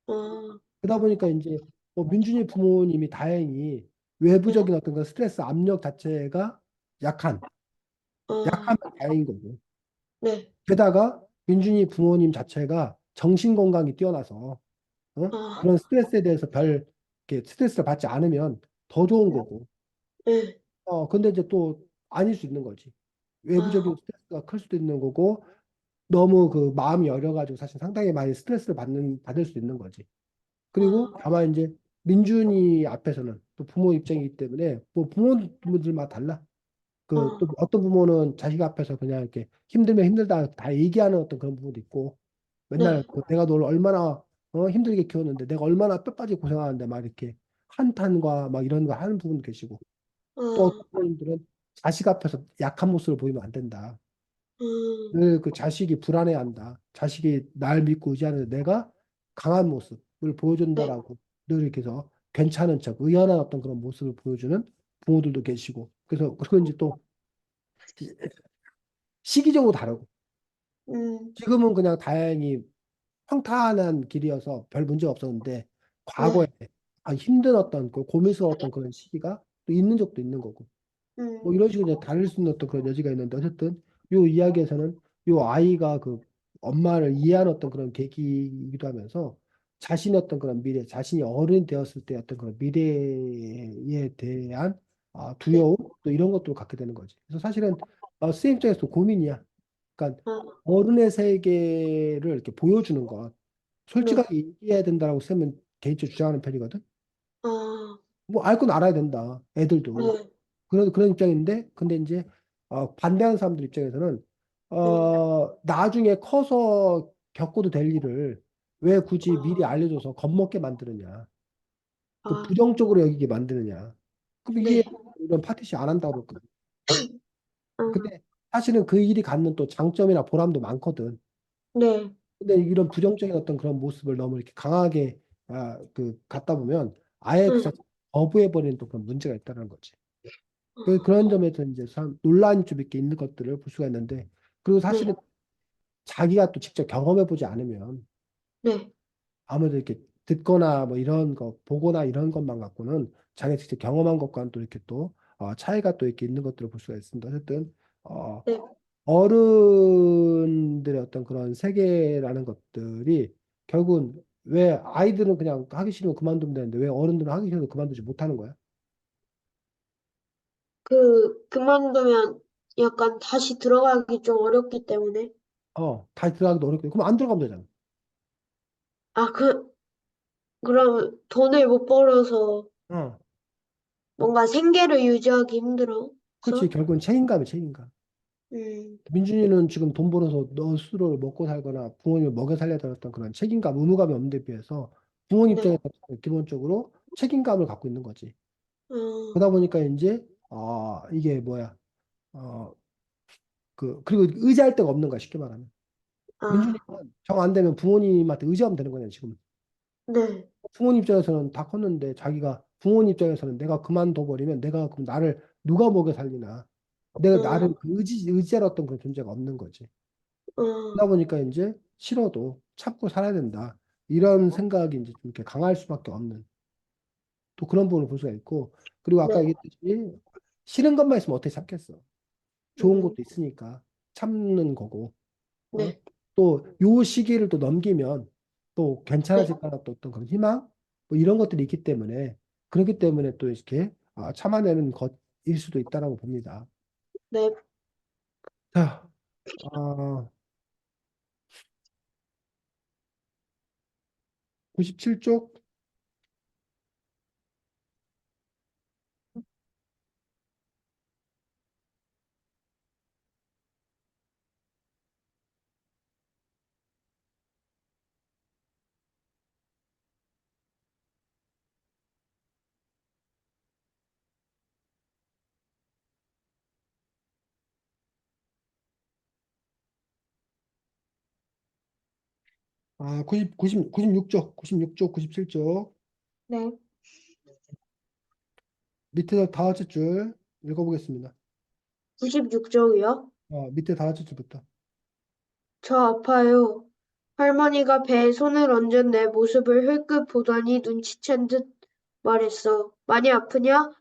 아, 그러다 보니까 이제 뭐 민준이 부모님이 다행히 네, 외부적인 어떤 그 스트레스 압력 자체가 약하면 아, 다행인 거고. 네, 게다가 민준이 부모님 자체가 정신 건강이 뛰어나서 아, 그런 스트레스에 대해서 별 이렇게 스트레스를 받지 않으면 더 좋은 거고. 네, 근데 이제 또 아닐 수 있는 거지. 외부적인 아, 스트레스가 클 수도 있는 거고 너무 그 마음이 여려가지고 사실 상당히 많이 스트레스를 받을 수 있는 거지. 그리고 아, 다만 이제 민준이 앞에서는 또 부모 입장이기 때문에 뭐 부모님들마다 달라. 그 또 아, 어떤 부모는 자식 앞에서 그냥 이렇게 힘들면 힘들다 다 얘기하는 어떤 그런 부분도 있고 맨날 네, 그 내가 널 얼마나 힘들게 키웠는데 내가 얼마나 뼈까지 고생하는데 막 이렇게 한탄과 막 이런 거 하는 부분도 계시고 또 어떤 아, 부모님들은 자식 앞에서 약한 모습을 보이면 안 된다. 음, 늘 그 자식이 불안해한다. 자식이 날 믿고 의지하는데 내가 강한 모습을 네, 보여준다라고 늘 이렇게 해서 괜찮은 척, 의연한 어떤 그런 모습을 보여주는 부모들도 계시고. 그래서 그런 이제 또 시기적으로 다르고. 음, 지금은 그냥 다행히 평탄한 길이어서 별 문제가 없었는데 과거에 네, 힘든 어떤 그 고민스러웠던 그런 시기가 또 있는 적도 있는 거고. 뭐 음, 이런 식으로 이제 다를 수 있는 어떤 그런 여지가 있는데 어쨌든 요 이야기에서는 요 아이가 그 엄마를 이해하는 어떤 그런 계기이기도 하면서 자신의 어떤 그런 미래, 자신이 어른이 되었을 때 어떤 그런 미래에 대한 네, 두려움 또 이런 것들을 갖게 되는 거지. 그래서 사실은 쌤 입장에서 고민이야. 그러니까 아, 어른의 세계를 이렇게 보여주는 것, 네, 솔직하게 얘기해야 된다라고 쌤은 개인적으로 주장하는 편이거든. 아, 뭐 알 건 알아야 된다. 애들도. 네, 그런 입장인데, 근데 이제 반대하는 사람들 입장에서는 네, 나중에 커서 겪어도 될 일을 왜 굳이 미리 아, 알려줘서 겁먹게 만드느냐, 그 아, 부정적으로 여기게 만드느냐. 그럼 이게 네, 이런 파티시 안 한다고 그랬거든. 아, 근데 사실은 그 일이 갖는 또 장점이나 보람도 많거든. 네, 근데 이런 부정적인 어떤 그런 모습을 너무 이렇게 강하게 갖다 보면 아예 그 응, 자체 거부해버리는 또 그런 문제가 있다는 거지. 그런 아, 점에서 이제 참 논란이 좀 이렇게 있는 것들을 볼 수가 있는데, 그리고 네, 사실은 자기가 또 직접 경험해 보지 않으면 네, 아무래도 이렇게 듣거나 뭐 이런 거 보거나 이런 것만 갖고는 자기가 직접 경험한 것과는 또 이렇게 또 차이가 또 이렇게 있는 것들을 볼 수가 있습니다. 어쨌든 어, 네. 어른들의 어떤 그런 세계라는 것들이 결국은 왜 아이들은 그냥 하기 싫으면 그만두면 되는데 왜 어른들은 하기 싫어도 그만두지 못하는 거야? 그만두면 약간 다시 들어가기 좀 어렵기 때문에. 다시 들어가기도 어렵고 그럼 안 들어가면 되잖아. 아, 그럼 돈을 못 벌어서 어. 뭔가 생계를 유지하기 힘들어서? 그렇지. 결국은 책임감이 책임감. 음, 민준이는 지금 돈 벌어서 너 스스로 먹고 살거나 부모님을 먹여 살려야 되는 어떤 그런 책임감, 의무감이 없는 데 비해서 부모님 네, 입장에서 기본적으로 책임감을 갖고 있는 거지. 어, 그러다 보니까 이제 이게 뭐야? 어, 그리고 의지할 데가 없는 거야, 쉽게 말하면. 민준이는 아, 정 안 되면 부모님한테 의지하면 되는 거냐, 지금. 네, 부모님 입장에서는 다 컸는데 자기가 부모님 입장에서는 내가 그만둬 버리면 내가 그럼 나를 누가 먹여 살리나. 내가 나를 어, 그 의지할 어떤 그런 존재가 없는 거지. 어, 그러다 보니까 이제 싫어도 참고 살아야 된다. 이런 생각이 이제 좀 이렇게 강할 수밖에 없는 또 그런 부분을 볼 수가 있고, 그리고 아까 네, 얘기했듯이 싫은 것만 있으면 어떻게 참겠어. 좋은 것도 음, 있으니까 참는 거고, 어? 네, 또 요 시기를 또 넘기면 또 네, 괜찮아질 거나 또 어떤 그런 희망 뭐 이런 것들이 있기 때문에 그렇기 때문에 또 이렇게 참아내는 것일 수도 있다라고 봅니다. 네. 자, 아, 97쪽. 96쪽, 96쪽, 97쪽. 네. 밑에서 다섯째 줄 읽어보겠습니다. 96쪽이요? 밑에 다섯째 줄부터. 저 아파요. 할머니가 배에 손을 얹은 내 모습을 흘끗 보더니 눈치챈 듯 말했어. 많이 아프냐?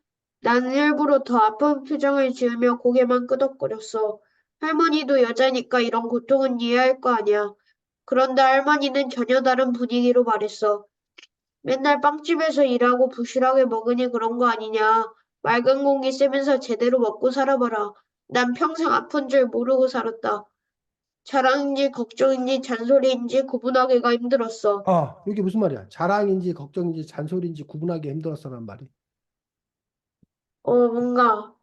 나는 일부러 더 아픈 표정을 지으며 고개만 끄덕거렸어. 할머니도 여자니까 이런 고통은 이해할 거 아니야. 그런데 할머니는 전혀 다른 분위기로 말했어. 맨날 빵집에서 일하고 부실하게 먹으니 그런 거 아니냐. 맑은 공기 쐬면서 제대로 먹고 살아봐라. 난 평생 아픈 줄 모르고 살았다. 자랑인지 걱정인지 잔소리인지 구분하기가 힘들었어. 이게 무슨 말이야? 자랑인지 걱정인지 잔소리인지 구분하기 힘들었어란 말이. 뭔가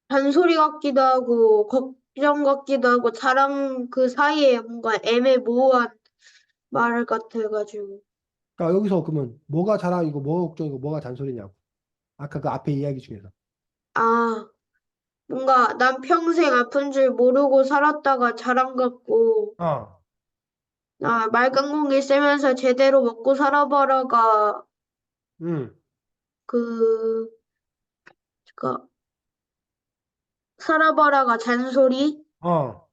잔소리 같기도 하고 걱정 같기도 하고 자랑 그 사이에 뭔가 애매모호한 말 같아가지고. 그러니까 여기서 그러면 뭐가 자랑이고 뭐가 걱정이고 뭐가 잔소리냐고. 아까 그 앞에 이야기 중에서. 아, 뭔가 난 평생 아픈 줄 모르고 살았다가 자랑 같고, 어. 맑은 공기 쐬면서 제대로 먹고 살아봐라가 응. 그, 그 살아봐라가 잔소리? 어.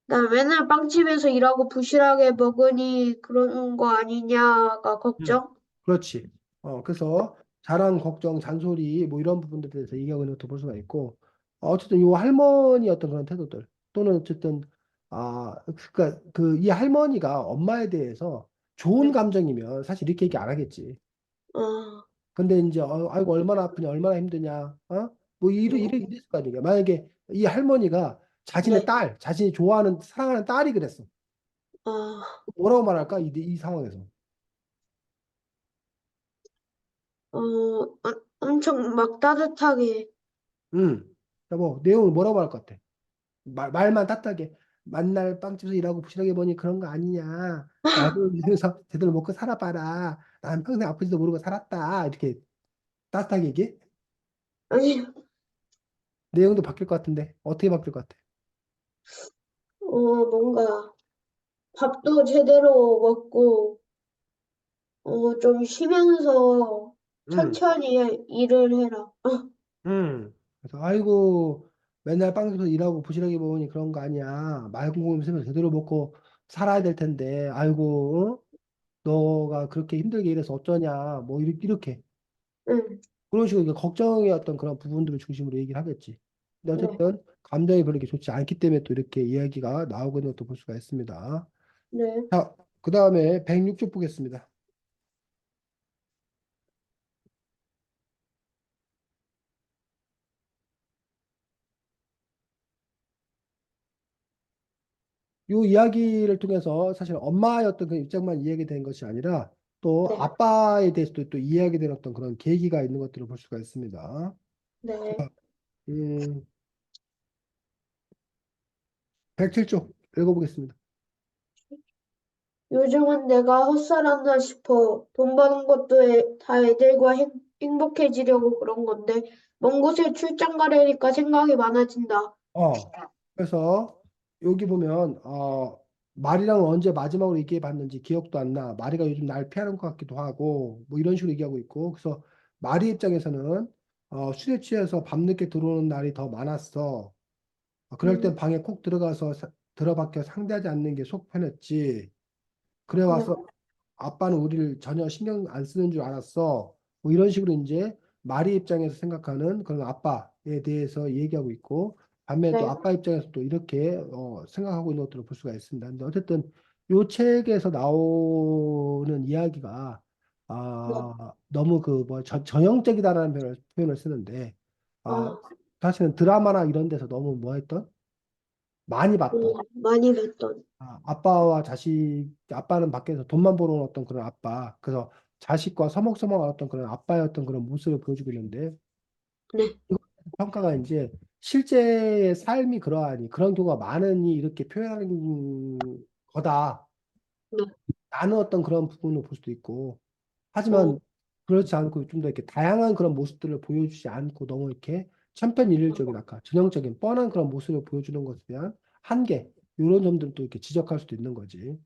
나 맨날 빵집에서 일하고 부실하게 먹으니 그런 거 아니냐가 응. 걱정? 그렇지. 그래서 자랑, 걱정, 잔소리 뭐 이런 부분들에 대해서 얘기하고 있는 것도 볼 수가 있고, 어쨌든 요 할머니 어떤 그런 태도들 또는 어쨌든 그러니까 그 이 할머니가 엄마에 대해서 좋은 네. 감정이면 사실 이렇게 얘기 안 하겠지. 어, 근데 이제 아이고 얼마나 아프냐 얼마나 힘드냐 뭐 이랬을 거 아니에요. 만약에 이 할머니가 자신의 네. 딸 자신이 좋아하는 사랑하는 딸이 그랬어. 어, 뭐라고 말할까 이 상황에서. 엄청 막 따뜻하게, 여보 내용을 뭐라고 말할 것 같아. 말만 따뜻하게 만날 빵집에서 일하고 부실하게 보니 그런 거 아니냐. 나도 이러면서 제대로 먹고 살아봐라. 난 평생 아프지도 모르고 살았다. 이렇게 따뜻하게 얘기해. 아니, 내용도 바뀔 것 같은데 어떻게 바뀔 것 같아. 뭔가 밥도 제대로 먹고, 좀 쉬면서 음. 천천히 일을 해라. 그래서 아이고 맨날 빵집에서 일하고 부실하게 먹으니 그런 거 아니야. 맑은 공기 쓰면 제대로 먹고 살아야 될 텐데. 아이고 너가 그렇게 힘들게 일해서 어쩌냐. 뭐 이렇게 응, 그런 식으로 이제 걱정의 어떤 그런 부분들을 중심으로 얘기를 하겠지. 근데 네, 어쨌든 감정이 별로 이렇게 좋지 않기 때문에 또 이렇게 이야기가 나오고 있는 것도 볼 수가 있습니다. 네. 자, 그 다음에 106쪽 보겠습니다. 이 이야기를 통해서 사실 엄마의 어떤 그 입장만 이야기된 것이 아니라 또 네, 아빠에 대해서도 또 이야기된 어떤 그런 계기가 있는 것들을 볼 수가 있습니다. 네. 자, 음, 107쪽 읽어보겠습니다. 요즘은 내가 헛살았나 싶어. 돈 버는 것도 다 애들과 행복해지려고 그런 건데, 먼 곳에 출장 가려니까 생각이 많아진다. 어, 그래서 여기 보면 말이랑 언제 마지막으로 얘기해 봤는지 기억도 안 나. 마리가 요즘 날 피하는 것 같기도 하고 뭐 이런 식으로 얘기하고 있고 그래서 마리 입장에서는 술에 취해서 밤늦게 들어오는 날이 더 많았어. 그럴 땐 음, 방에 콕 들어가서 들어밖에 상대하지 않는 게 속 편했지. 그래 와서 어, 아빠는 우리를 전혀 신경 안 쓰는 줄 알았어. 뭐 이런 식으로 이제 마리 입장에서 생각하는 그런 아빠에 대해서 얘기하고 있고, 반면에 또 네, 아빠 입장에서 또 이렇게 생각하고 있는 것들을 볼 수가 있습니다. 근데 어쨌든 요 책에서 나오는 이야기가 네, 너무 그 뭐 전형적이다라는 표현을 쓰는데, 아 어, 사실은 드라마나 이런 데서 너무 뭐 했던 많이 봤던, 많이 뵀던, 아빠와 자식, 아빠는 밖에서 돈만 벌어온 어떤 그런 아빠, 그래서 자식과 서먹서먹한 어떤 그런 아빠였던 그런 모습을 보여주고 있는데, 네, 이거 평가가 이제 실제의 삶이 그러하니 그런 경우가 많으니 이렇게 표현하는 거다. 네, 라는 어떤 그런 부분을 볼 수도 있고, 어, 하지만 그렇지 않고 좀 더 이렇게 다양한 그런 모습들을 보여주지 않고 너무 이렇게 천편일률적인 아까 전형적인 뻔한 그런 모습을 보여주는 것에 대한 한계, 이런 점들도 이렇게 지적할 수도 있는 거지. 네,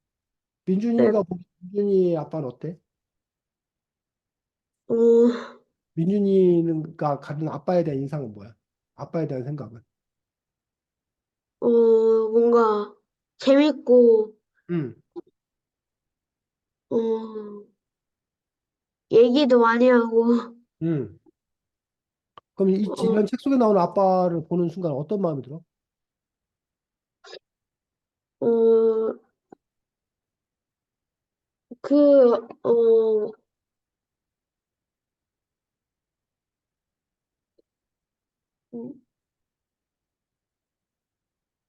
민준이 아빠는 어때? 어, 민준이가 가진 아빠에 대한 인상은 뭐야? 아빠에 대한 생각은? 뭔가 재밌고, 응, 어, 얘기도 많이 하고, 응. 그럼 어, 이런 책 속에 나오는 아빠를 보는 순간 어떤 마음이 들어? 어, 그, 음,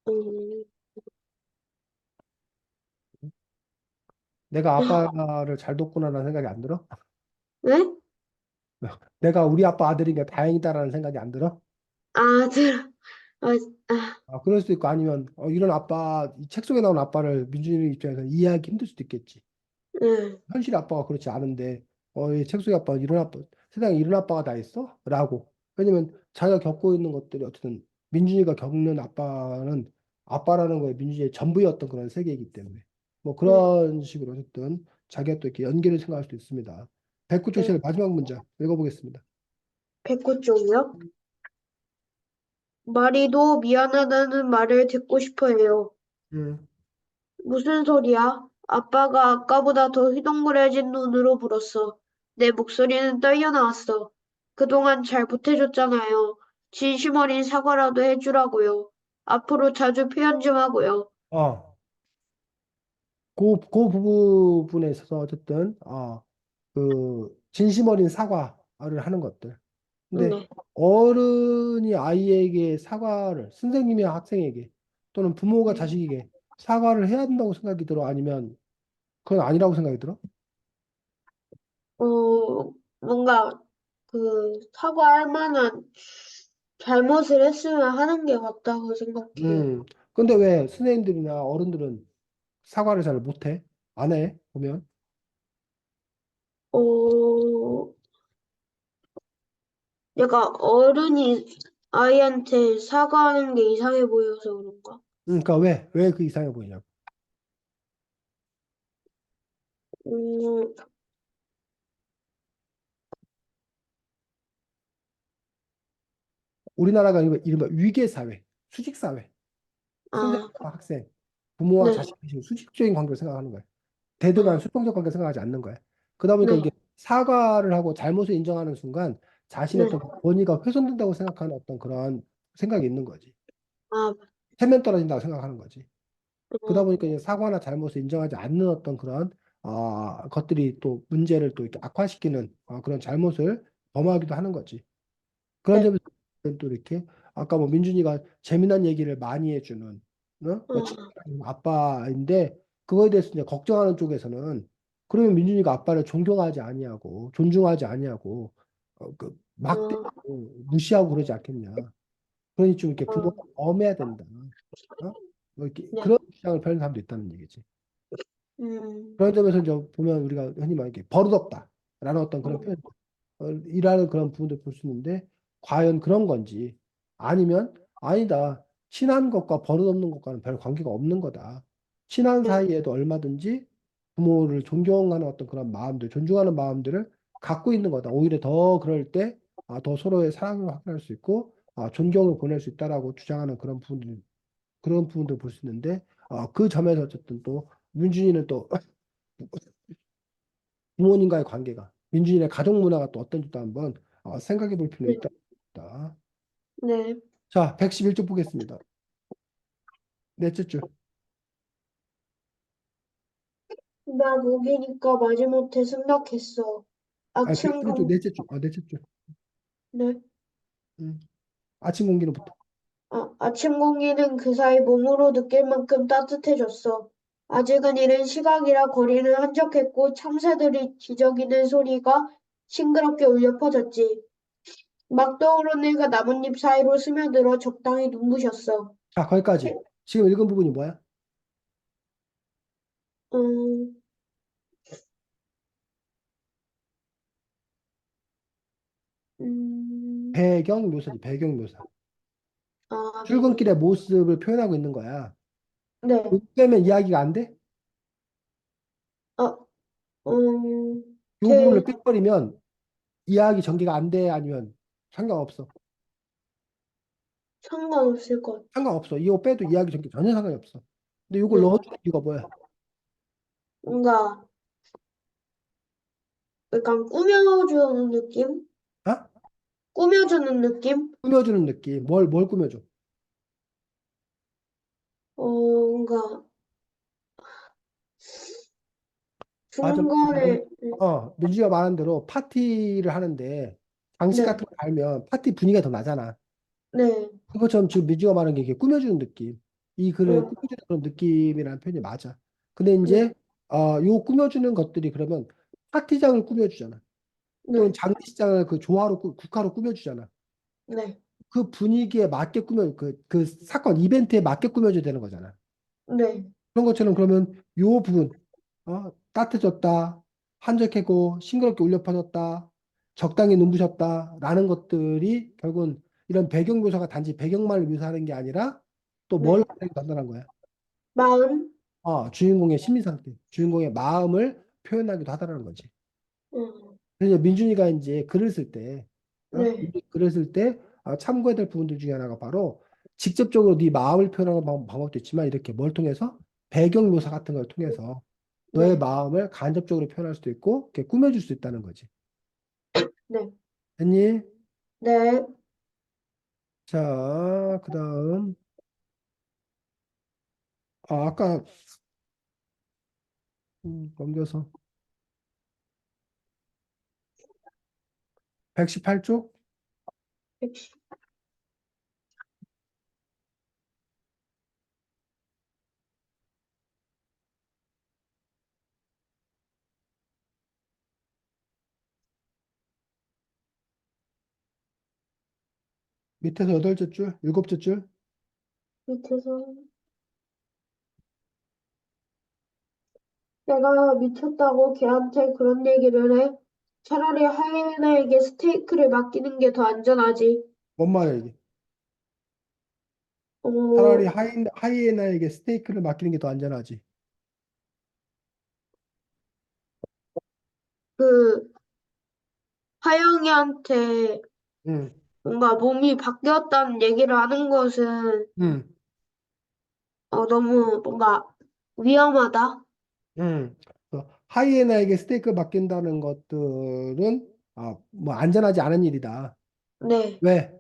음, 내가 아빠를 잘 뒀구나라는 생각이 안 들어? 네? 내가 우리 아빠 아들이니까 다행이다라는 생각이 안 들어? 아, 아, 아, 그럴 수도 있고 아니면 이런 아빠, 이 책 속에 나오는 아빠를 민준이 입장에서 이해하기 힘들 수도 있겠지. 네, 현실 아빠가 그렇지 않은데 이 책 속의 아빠는 이런 아빠, 세상에 이런 아빠가 다 있어? 라고. 왜냐면 자기가 겪고 있는 것들이 어쨌든 민준이가 겪는 아빠는 아빠라는 거에 민준이의 전부였던 그런 세계이기 때문에 뭐 네, 그런 식으로 어쨌든 자기가 또 이렇게 연계를 생각할 수도 있습니다. 백구초시의 네. 마지막 문장 읽어보겠습니다. 백호 쪽이요? 마리도 미안하다는 말을 듣고 싶어 해요. 음. 무슨 소리야? 아빠가 아까보다 더 휘둥그레진 눈으로 물었어. 내 목소리는 떨려 나왔어. 그동안 잘 못해줬잖아요. 진심 어린 사과라도 해주라고요. 앞으로 자주 표현 좀 하고요. 어, 그 부분에 있어서 어쨌든 그 진심 어린 사과를 하는 것들. 근데 네. 어른이 아이에게 사과를 선생님이 학생에게 또는 부모가 자식에게 사과를 해야 된다고 생각이 들어? 아니면 그건 아니라고 생각이 들어? 뭔가 사과할 만한 잘못을 했으면 하는 게 맞다고 생각해요. 근데 왜 선생님들이나 어른들은 사과를 잘 못해? 안 해? 보면. 어, 내가 어른이 아이한테 사과하는 게 이상해 보여서 그런가? 그러니까 왜 그 이상해 보이냐고. 음, 우리나라가 이른바 위계 사회, 수직 사회. 아, 선생님과 학생, 부모와 네, 자식, 수직적인 관계를 생각하는 거야. 대등한 아, 수평적 관계를 생각하지 않는 거야. 그러다 보니까 네, 이게 사과를 하고 잘못을 인정하는 순간 자신의 네, 어떤 권위가 훼손된다고 생각하는 어떤 그런 생각이 있는 거지. 아, 체면 떨어진다고 생각하는 거지. 그러다 어, 보니까 이제 사과나 잘못을 인정하지 않는 어떤 그런 것들이 또 문제를 또 이렇게 악화시키는 그런 잘못을 범하기도 하는 거지. 그런 네, 점에서 또 이렇게 아까 뭐 민준이가 재미난 얘기를 많이 해주는 뭐 어, 아빠인데 그거에 대해서 이제 걱정하는 쪽에서는 그러면 민준이가 아빠를 존경하지 아니하고 존중하지 아니하고 어, 막대하고 무시하고 그러지 않겠냐. 그러니 좀 이렇게 부모가 어, 엄해야 된다. 뭐 이렇게 네, 그런 주장을 펴는 사람도 있다는 얘기지. 음, 그런 점에서 이제 보면 우리가 흔히 말하는 버릇없다라는 어떤 그런 표현, 이라는 그런 부분도 볼 수 있는데 과연 그런 건지 아니면 아니다. 친한 것과 버릇없는 것과는 별 관계가 없는 거다. 친한 네, 사이에도 얼마든지 부모를 존경하는 어떤 그런 마음들, 존중하는 마음들을 갖고 있는 거다. 오히려 더 그럴 때 더 서로의 사랑을 확인할 수 있고 존경을 보낼 수 있다라고 주장하는 그런 부분도 볼 수 있는데 그 점에서 어쨌든 또 민준이는 또 부모님과의 관계가 민준이의 가족 문화가 또 어떤지도 한번 생각해 볼 필요 네, 있다. 네. 자, 111쪽 보겠습니다. 넷째 줄. 나 목이니까 마지못해 생각했어. 아니, 아침 111쪽 공, 넷째 줄. 넷째 줄. 네. 음. 아침 공기로부터. 아침 공기는 그 사이 몸으로 느낄 만큼 따뜻해졌어. 아직은 이른 시각이라 거리는 한적했고 참새들이 지저귀는 소리가 싱그럽게 울려 퍼졌지. 막 떠오른 애가 나뭇잎 사이로 스며들어 적당히 눈부셨어. 자, 거기까지. 지금 읽은 부분이 뭐야? 음, 음, 배경 묘사지, 배경 묘사. 배경. 출근길의 모습을 표현하고 있는 거야. 네. 이거 빼면 이야기가 안 돼? 어, 이 부분을 빼버리면 이야기 전개가 안 돼? 아니면 상관없어? 상관없을 것. 상관없어. 이거 빼도 이야기 전개 전혀 상관이 없어. 근데 이걸 네. 넣어주는 이유가 뭐야? 뭔가 약간 꾸며주는 느낌? 아? 꾸며주는 느낌? 꾸며주는 느낌. 뭘 꾸며줘? 뭔가 맞아. 지금 중간에, 민주가 말한 대로 파티를 하는데 장식 네, 같은 거 달면 파티 분위기가 더 나잖아. 네, 그것처럼 지금 민주가 말한 게 이게 꾸며주는 느낌. 이 글을 어, 꾸며주는 그런 느낌이라는 표현이 맞아. 근데 네, 이제 요 꾸며주는 것들이 그러면 파티장을 꾸며주잖아. 또는 네, 장례식장을 그 국화로 꾸며주잖아. 네, 그 분위기에 맞게 그 사건 이벤트에 맞게 꾸며줘야 되는 거잖아. 네, 그런 것처럼 그러면 요 부분 따뜻해졌다, 한적하고 싱그럽게 울려 퍼졌다, 적당히 눈부셨다라는 것들이 결국은 이런 배경 묘사가 단지 배경만을 묘사하는 게 아니라 또 뭘 네. 판단한 거야? 마음, 주인공의 심리 상태, 주인공의 마음을 표현하기도 하다라는 거지. 어, 그래서 민준이가 이제 글을 쓸 때, 네, 글을 쓸 때 참고해야 될 부분들 중에 하나가 바로 직접적으로 네 마음을 표현하는 방법도 있지만 이렇게 뭘 통해서 배경 묘사 같은 걸 통해서 너의 네, 마음을 간접적으로 표현할 수도 있고 이렇게 꾸며줄 수 있다는 거지. 네, 됐니? 네. 자, 그다음 아까 넘겨서 118쪽 역시. 밑에서 여덟째 줄, 일곱째 줄. 밑에서 내가 미쳤다고 걔한테 그런 얘기를 해. 차라리 하이에나에게 스테이크를 맡기는 게 더 안전하지. 뭔 말이야 이게? 차라리 어, 하이에나에게 스테이크를 맡기는 게 더 안전하지. 그 하영이한테 응, 뭔가 몸이 바뀌었다는 얘기를 하는 것은 응, 너무 뭔가 위험하다. 응. 하이에나에게 스테이크 맡긴다는 것들은 뭐 안전하지 않은 일이다. 네. 왜?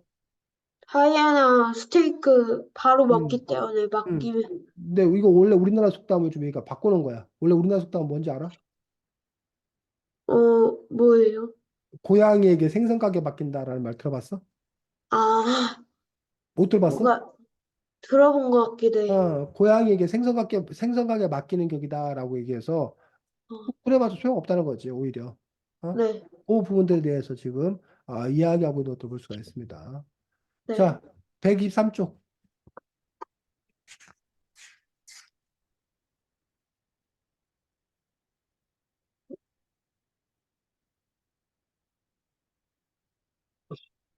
하이에나 스테이크 바로 응, 먹기 때문에 응. 맡기면 근데 이거 원래 우리나라 속담을 좀 얘가 바꾸는 거야. 원래 우리나라 속담은 뭔지 알아? 뭐예요? 고양이에게 생선 가게 맡긴다라는 말 들어봤어? 아, 못 들어봤어? 뭔가 들어본 것 같기도 해. 고양이에게 생선 가게 맡기는 격이다라고 얘기해서 어, 그래봐도 소용없다는 거지 오히려. 어? 네, 그 부분들에 대해서 지금 이야기하고 있는 것도 볼 수가 있습니다. 네. 자, 123쪽.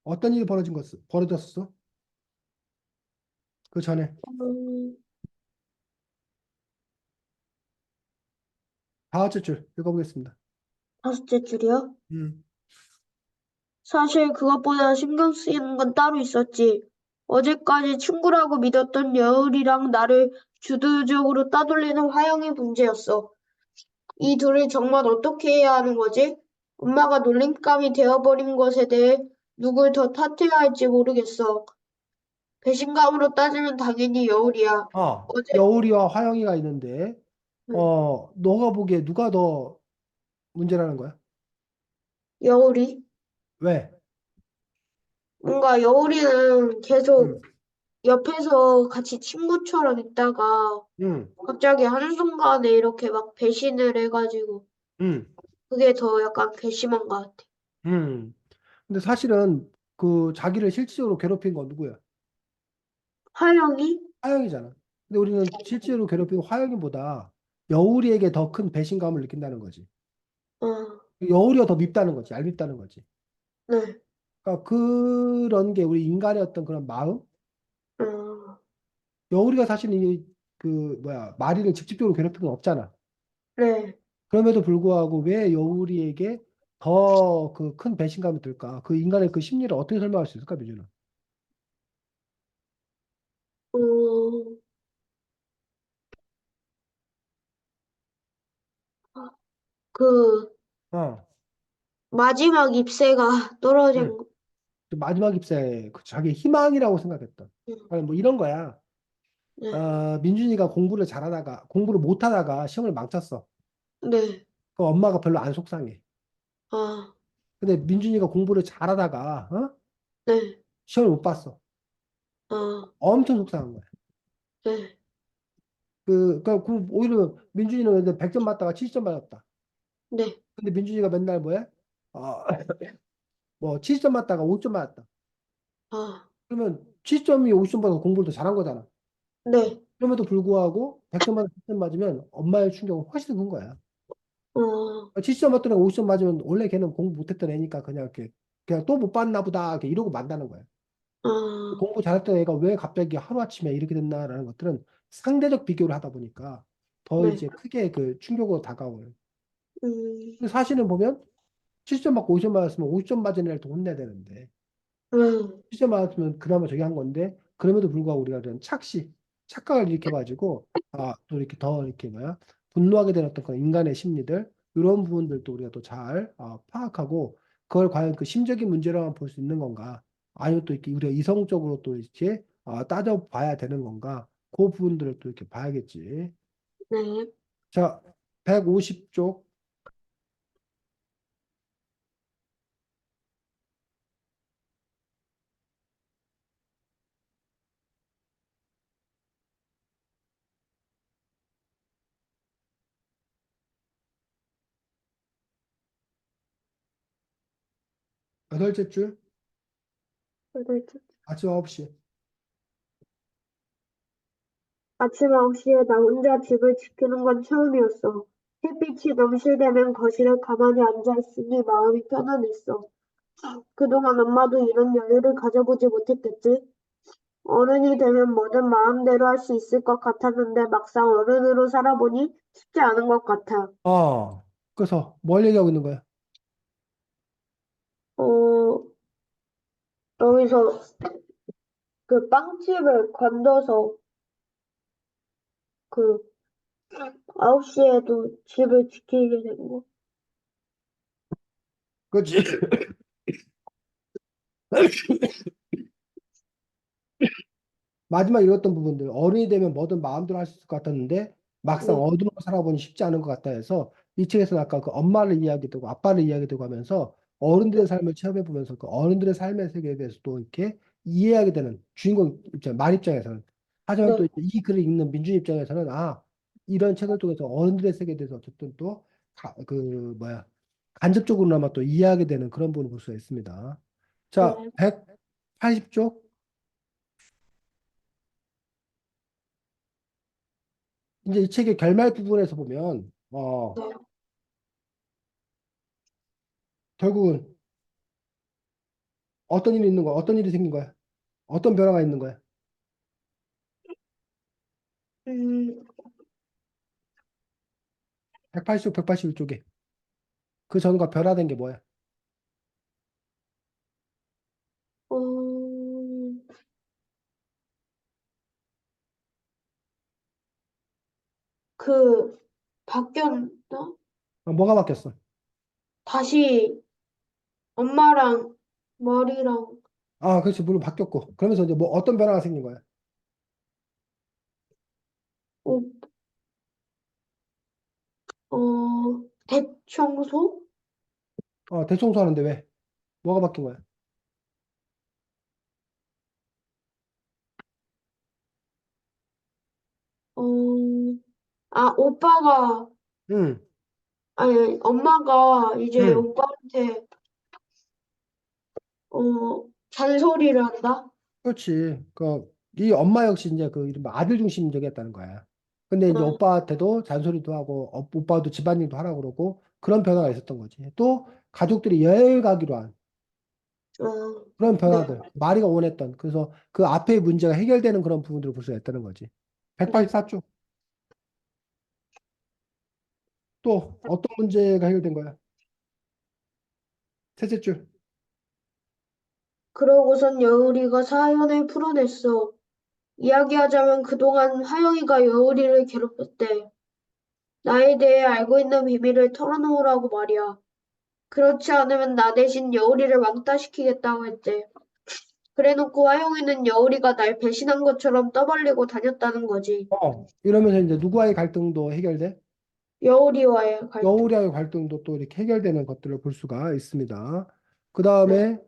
어떤 일이 벌어졌어? 그 전에 음, 다섯째 줄 읽어보겠습니다. 다섯째 줄이요? 음. 사실 그것보다 신경 쓰이는 건 따로 있었지. 어제까지 친구라고 믿었던 여울이랑 나를 주도적으로 따돌리는 화영이 문제였어. 이 둘을 정말 어떻게 해야 하는 거지? 엄마가 놀림감이 되어버린 것에 대해 누굴 더 탓해야 할지 모르겠어. 배신감으로 따지면 당연히 여울이야. 어제, 여울이와 화영이가 있는데, 응, 너가 보기에 누가 더 문제라는 거야? 여울이? 왜? 뭔가 여울이는 계속 응, 옆에서 같이 친구처럼 있다가 응, 갑자기 한순간에 이렇게 막 배신을 해가지고 응, 그게 더 약간 괘씸한 것 같아. 응. 근데 사실은 그 자기를 실질적으로 괴롭힌 건 누구야? 화영이? 화영이잖아. 근데 우리는 실제로 괴롭힌 화영이보다 여울이에게 더 큰 배신감을 느낀다는 거지. 어, 여울이가 더 밉다는 거지. 얄밉다는 거지. 네, 그러니까 그런 게 우리 인간의 어떤 그런 마음? 어, 여울이가 사실 마리를 직접적으로 괴롭힌 건 없잖아. 네, 그럼에도 불구하고 왜 여울이에게 더 그 큰 배신감이 들까? 그 인간의 그 심리를 어떻게 설명할 수 있을까, 미준아? 어, 그 어, 마지막 ip새가 떨어진 응. 그 마지막 입사에 그 자기 희망이라고 생각했던. 응, 아니, 뭐 이런 거야. 네, 민준이가 공부를 못하다가 시험을 망쳤어. 네, 그 엄마가 별로 안 속상해. 아, 근데 민준이가 공부를 잘하다가, 네, 시험을 못 봤어. 아, 엄청 속상한 거야. 네, 오히려 민준이는 100점 맞다가 70점 맞았다. 네, 근데 민준이가 맨날 뭐야? 어, 뭐 70점 맞다가 5점 맞았다. 아, 그러면 70점이 50점 받아서 공부를 더 잘한 거잖아. 네, 그럼에도 불구하고 100점 맞아 10점 맞으면 엄마의 충격은 훨씬 큰 거야. 어, 70점 맞던 애가 50점 맞으면 원래 걔는 공부 못했던 애니까 그냥 또 못 봤나 보다 이렇게 이러고 만다는 거야. 아, 공부 잘했던 애가 왜 갑자기 하루아침에 이렇게 됐나라는 것들은 상대적 비교를 하다 보니까 더 네, 이제 크게 그 충격으로 다가오요. 음, 근데 사실은 보면 70점 맞고 50점 맞았으면 50점 맞은 애를 더 혼내야 되는데 음, 70점 맞았으면 그나마 저기 한 건데 그럼에도 불구하고 우리가 그런 착각을 일으켜가지고 또 이렇게 더 이렇게 분노하게 되는 어떤 그런 인간의 심리들 이런 부분들도 우리가 또 잘 파악하고 그걸 과연 그 심적인 문제로만 볼 수 있는 건가 아니면 또 이렇게 우리가 이성적으로 또 이렇게 따져봐야 되는 건가 그 부분들을 또 이렇게 봐야겠지. 네, 자, 150쪽 여덟째 줄 네. 아침 9시. 아침 9시에 나 혼자 집을 지키는 건 처음이었어. 햇빛이 넘실대면 거실에 가만히 앉아있으니 마음이 편안했어. 그동안 엄마도 이런 여유를 가져보지 못했겠지? 어른이 되면 뭐든 마음대로 할 수 있을 것 같았는데 막상 어른으로 살아보니 쉽지 않은 것 같아. 그래서 뭘 얘기하고 있는 거야? 어, 여기서 그 빵집을 관둬서 그 9시에도 집을 지키게 된 거. 그렇지. 마지막 읽었던 부분들 어른이 되면 뭐든 마음대로 할 수 있을 것 같았는데 막상 네, 어른으로 살아보니 쉽지 않은 것 같다 해서 이 책에서는 아까 그 엄마를 이야기되고 아빠를 이야기되고 하면서 네, 어른들의 삶을 체험해 보면서 그 어른들의 삶의 세계에 대해서 또 이렇게 이해하게 되는 주인공 입장 말 입장에서는 하지만 또 네, 이 글을 읽는 민준 입장에서는 이런 책을 통해서 어른들의 세계에 대해서 어쨌든 또 간접적으로나마 또 이해하게 되는 그런 부분을 볼 수가 있습니다. 자, 네, 180쪽 이제 이 책의 결말 부분에서 보면 네. 결국은 어떤 일이 있는 거야? 어떤 일이 생긴 거야? 어떤 변화가 있는 거야? 음, 180쪽, 181쪽에 그 전과 변화된 게 뭐야? 그, 바뀌었나? 뭐가 바뀌었어? 다시 엄마랑 머리랑, 아, 그렇지. 물론 바뀌었고. 그러면서 이제 뭐 어떤 변화가 생긴 거야? 어, 대청소? 대청소하는데 왜? 뭐가 바뀐 거야? 어, 오빠가, 응, 아니, 엄마가 이제 응. 오빠한테, 잔소리를 한다? 그렇지. 이 엄마 역시 이제 그 이른바 아들 중심적이었다는 거야. 근데 이제 어, 오빠한테도 잔소리도 하고, 오빠도 집안일도 하라고 그러고, 그런 변화가 있었던 거지. 또, 가족들이 여행 가기로 한 그런 네. 변화들. 마리가 원했던. 그래서 그 앞에 문제가 해결되는 그런 부분들을 볼 수가 있다는 거지. 네. 184쪽. 또, 어떤 문제가 해결된 거야? 셋째 줄. 그러고선 여울이가 사연을 풀어냈어. 이야기하자면 그동안 하영이가 여울이를 괴롭혔대. 나에 대해 알고 있는 비밀을 털어놓으라고 말이야. 그렇지 않으면 나 대신 여울이를 왕따시키겠다고 했대. 그래놓고 하영이는 여울이가 날 배신한 것처럼 떠벌리고 다녔다는 거지. 이러면서 이제 누구와의 갈등도 해결돼? 여울이와의 갈등. 여우리와의 갈등도 또 이렇게 해결되는 것들을 볼 수가 있습니다. 그 네. 다음에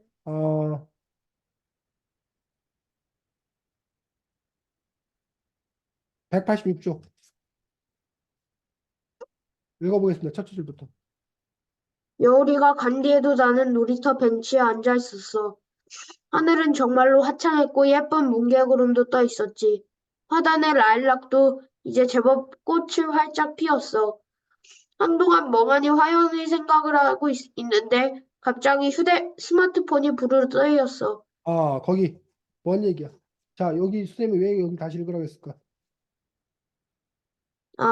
186쪽 읽어보겠습니다. 첫 줄부터. 여울이가 간 뒤에도 나는 놀이터 벤치에 앉아 있었어. 하늘은 정말로 화창했고 예쁜 뭉게구름도 떠 있었지. 화단의 라일락도 이제 제법 꽃을 활짝 피웠어. 한동안 멍하니 화연의 생각을 하고 있는데 갑자기 스마트폰이 부르르 떠이었어. 거기 뭔 얘기야? 자, 여기 선생님이 왜 여기 다시 읽으라고 했을까?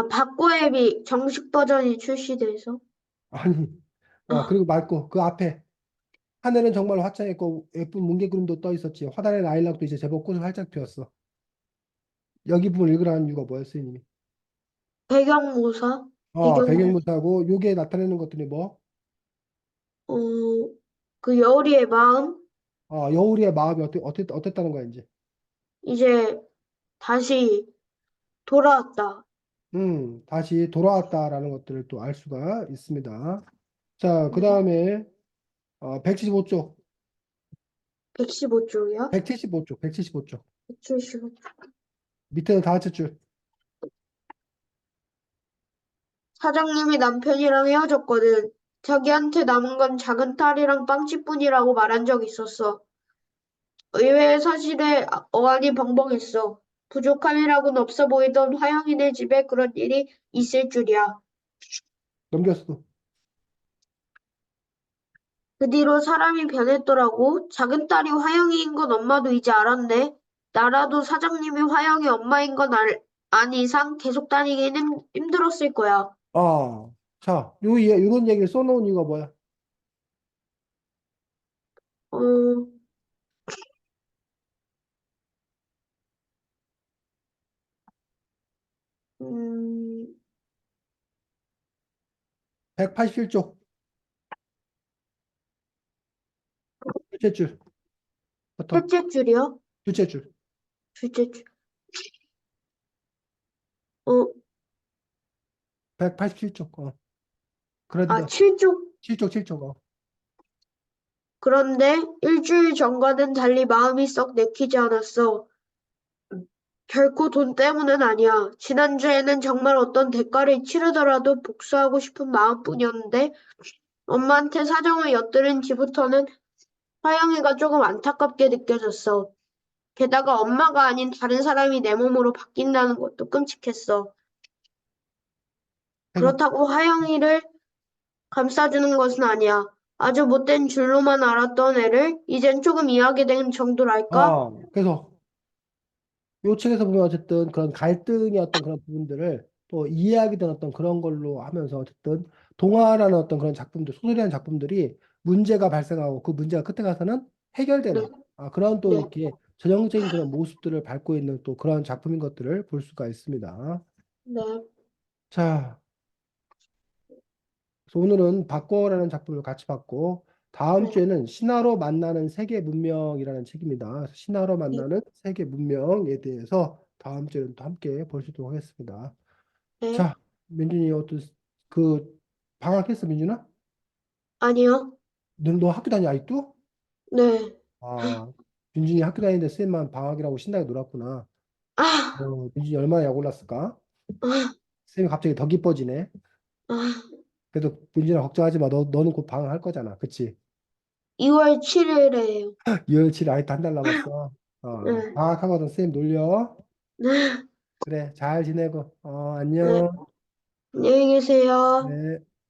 바꿔 앱이 정식 버전이 출시돼서. 아니, 그리고 말고 그 앞에 하늘은 정말 화창했고 예쁜 뭉게구름도 떠 있었지. 화단의 라일락도 이제 제법 꽃을 활짝 피웠어. 여기 부분 읽으라는 이유가 뭐야, 선생님이? 배경모사, 배경, 배경무사하고 요게 나타내는 것들이 뭐? 어, 그 여우리의 마음, 여우리의 마음이 어땠다는 거야, 이제. 이제 다시 돌아왔다. 다시 돌아왔다라는 것들을 또 알 수가 있습니다. 자, 그 네. 다음에 175쪽, 115쪽이야? 175쪽, 175쪽. 175쪽. 밑에는 다 같이 줄. 사장님이 남편이랑 헤어졌거든. 자기한테 남은 건 작은 딸이랑 빵집뿐이라고 말한 적 있었어. 의외의 사실에 어안이 벙벙했어. 부족한 일하고는 없어 보이던 화영이네 집에 그런 일이 있을 줄이야. 넘겼어. 그 뒤로 사람이 변했더라고. 작은 딸이 화영이인 건 엄마도 이제 알았네. 나라도 사장님이 화영이 엄마인 건 안 이상 계속 다니기는 힘들었을 거야. 자, 요런 얘기를 써놓은 이유가 뭐야? 어, 음, 187쪽, 둘째 줄부터, 셋째 줄이요? 둘째 줄. 둘째 줄. 어, 187쪽. 그런데, 7쪽. 7쪽. 그런데 일주일 전과는 달리 마음이 썩 내키지 않았어. 결코 돈 때문은 아니야. 지난주에는 정말 어떤 대가를 치르더라도 복수하고 싶은 마음뿐이었는데 엄마한테 사정을 엿들은 뒤부터는 화영이가 조금 안타깝게 느껴졌어. 게다가 엄마가 아닌 다른 사람이 내 몸으로 바뀐다는 것도 끔찍했어. 계속. 그렇다고 화영이를 감싸주는 것은 아니야. 아주 못된 줄로만 알았던 애를 이젠 조금 이해하게 된 정도랄까? 그래서 요 책에서 보면 어쨌든 그런 갈등의 어떤 그런 부분들을 또 이해하게 된 어떤 그런 걸로 하면서 어쨌든 동화라는 어떤 그런 작품들, 소설이라는 작품들이 문제가 발생하고 그 문제가 끝에 가서는 네, 해결되는 그런 또 네, 이렇게 전형적인 그런 모습들을 밟고 있는 또 그런 작품인 것들을 볼 수가 있습니다. 네. 자, 그래서 오늘은 바꿔라는 작품을 같이 봤고, 다음 네. 주에는 신화로 만나는 세계 문명이라는 책입니다. 그래서 신화로 네. 만나는 세계 문명에 대해서 다음 주에는 또 함께 볼 수 있도록 하겠습니다. 네. 자, 민준이 그 방학했어, 민준아? 아니요. 너 학교 다니 아직도? 네. 아, 민준이 학교 다니는데 쌤만 방학이라고 신나게 놀았구나. 아, 민준이 얼마나 약 올랐을까? 아, 쌤이 갑자기 더 기뻐지네. 아. 그래도 민준아 걱정하지 마. 너는 곧 방학할 거잖아. 그치? 2월 7일에요. 2월 7일 아직도 한 달 남았어. 네. 방학하고도 쌤 놀려. 네. 그래, 잘 지내고. 네. 안녕. 안녕히 계세요. 네.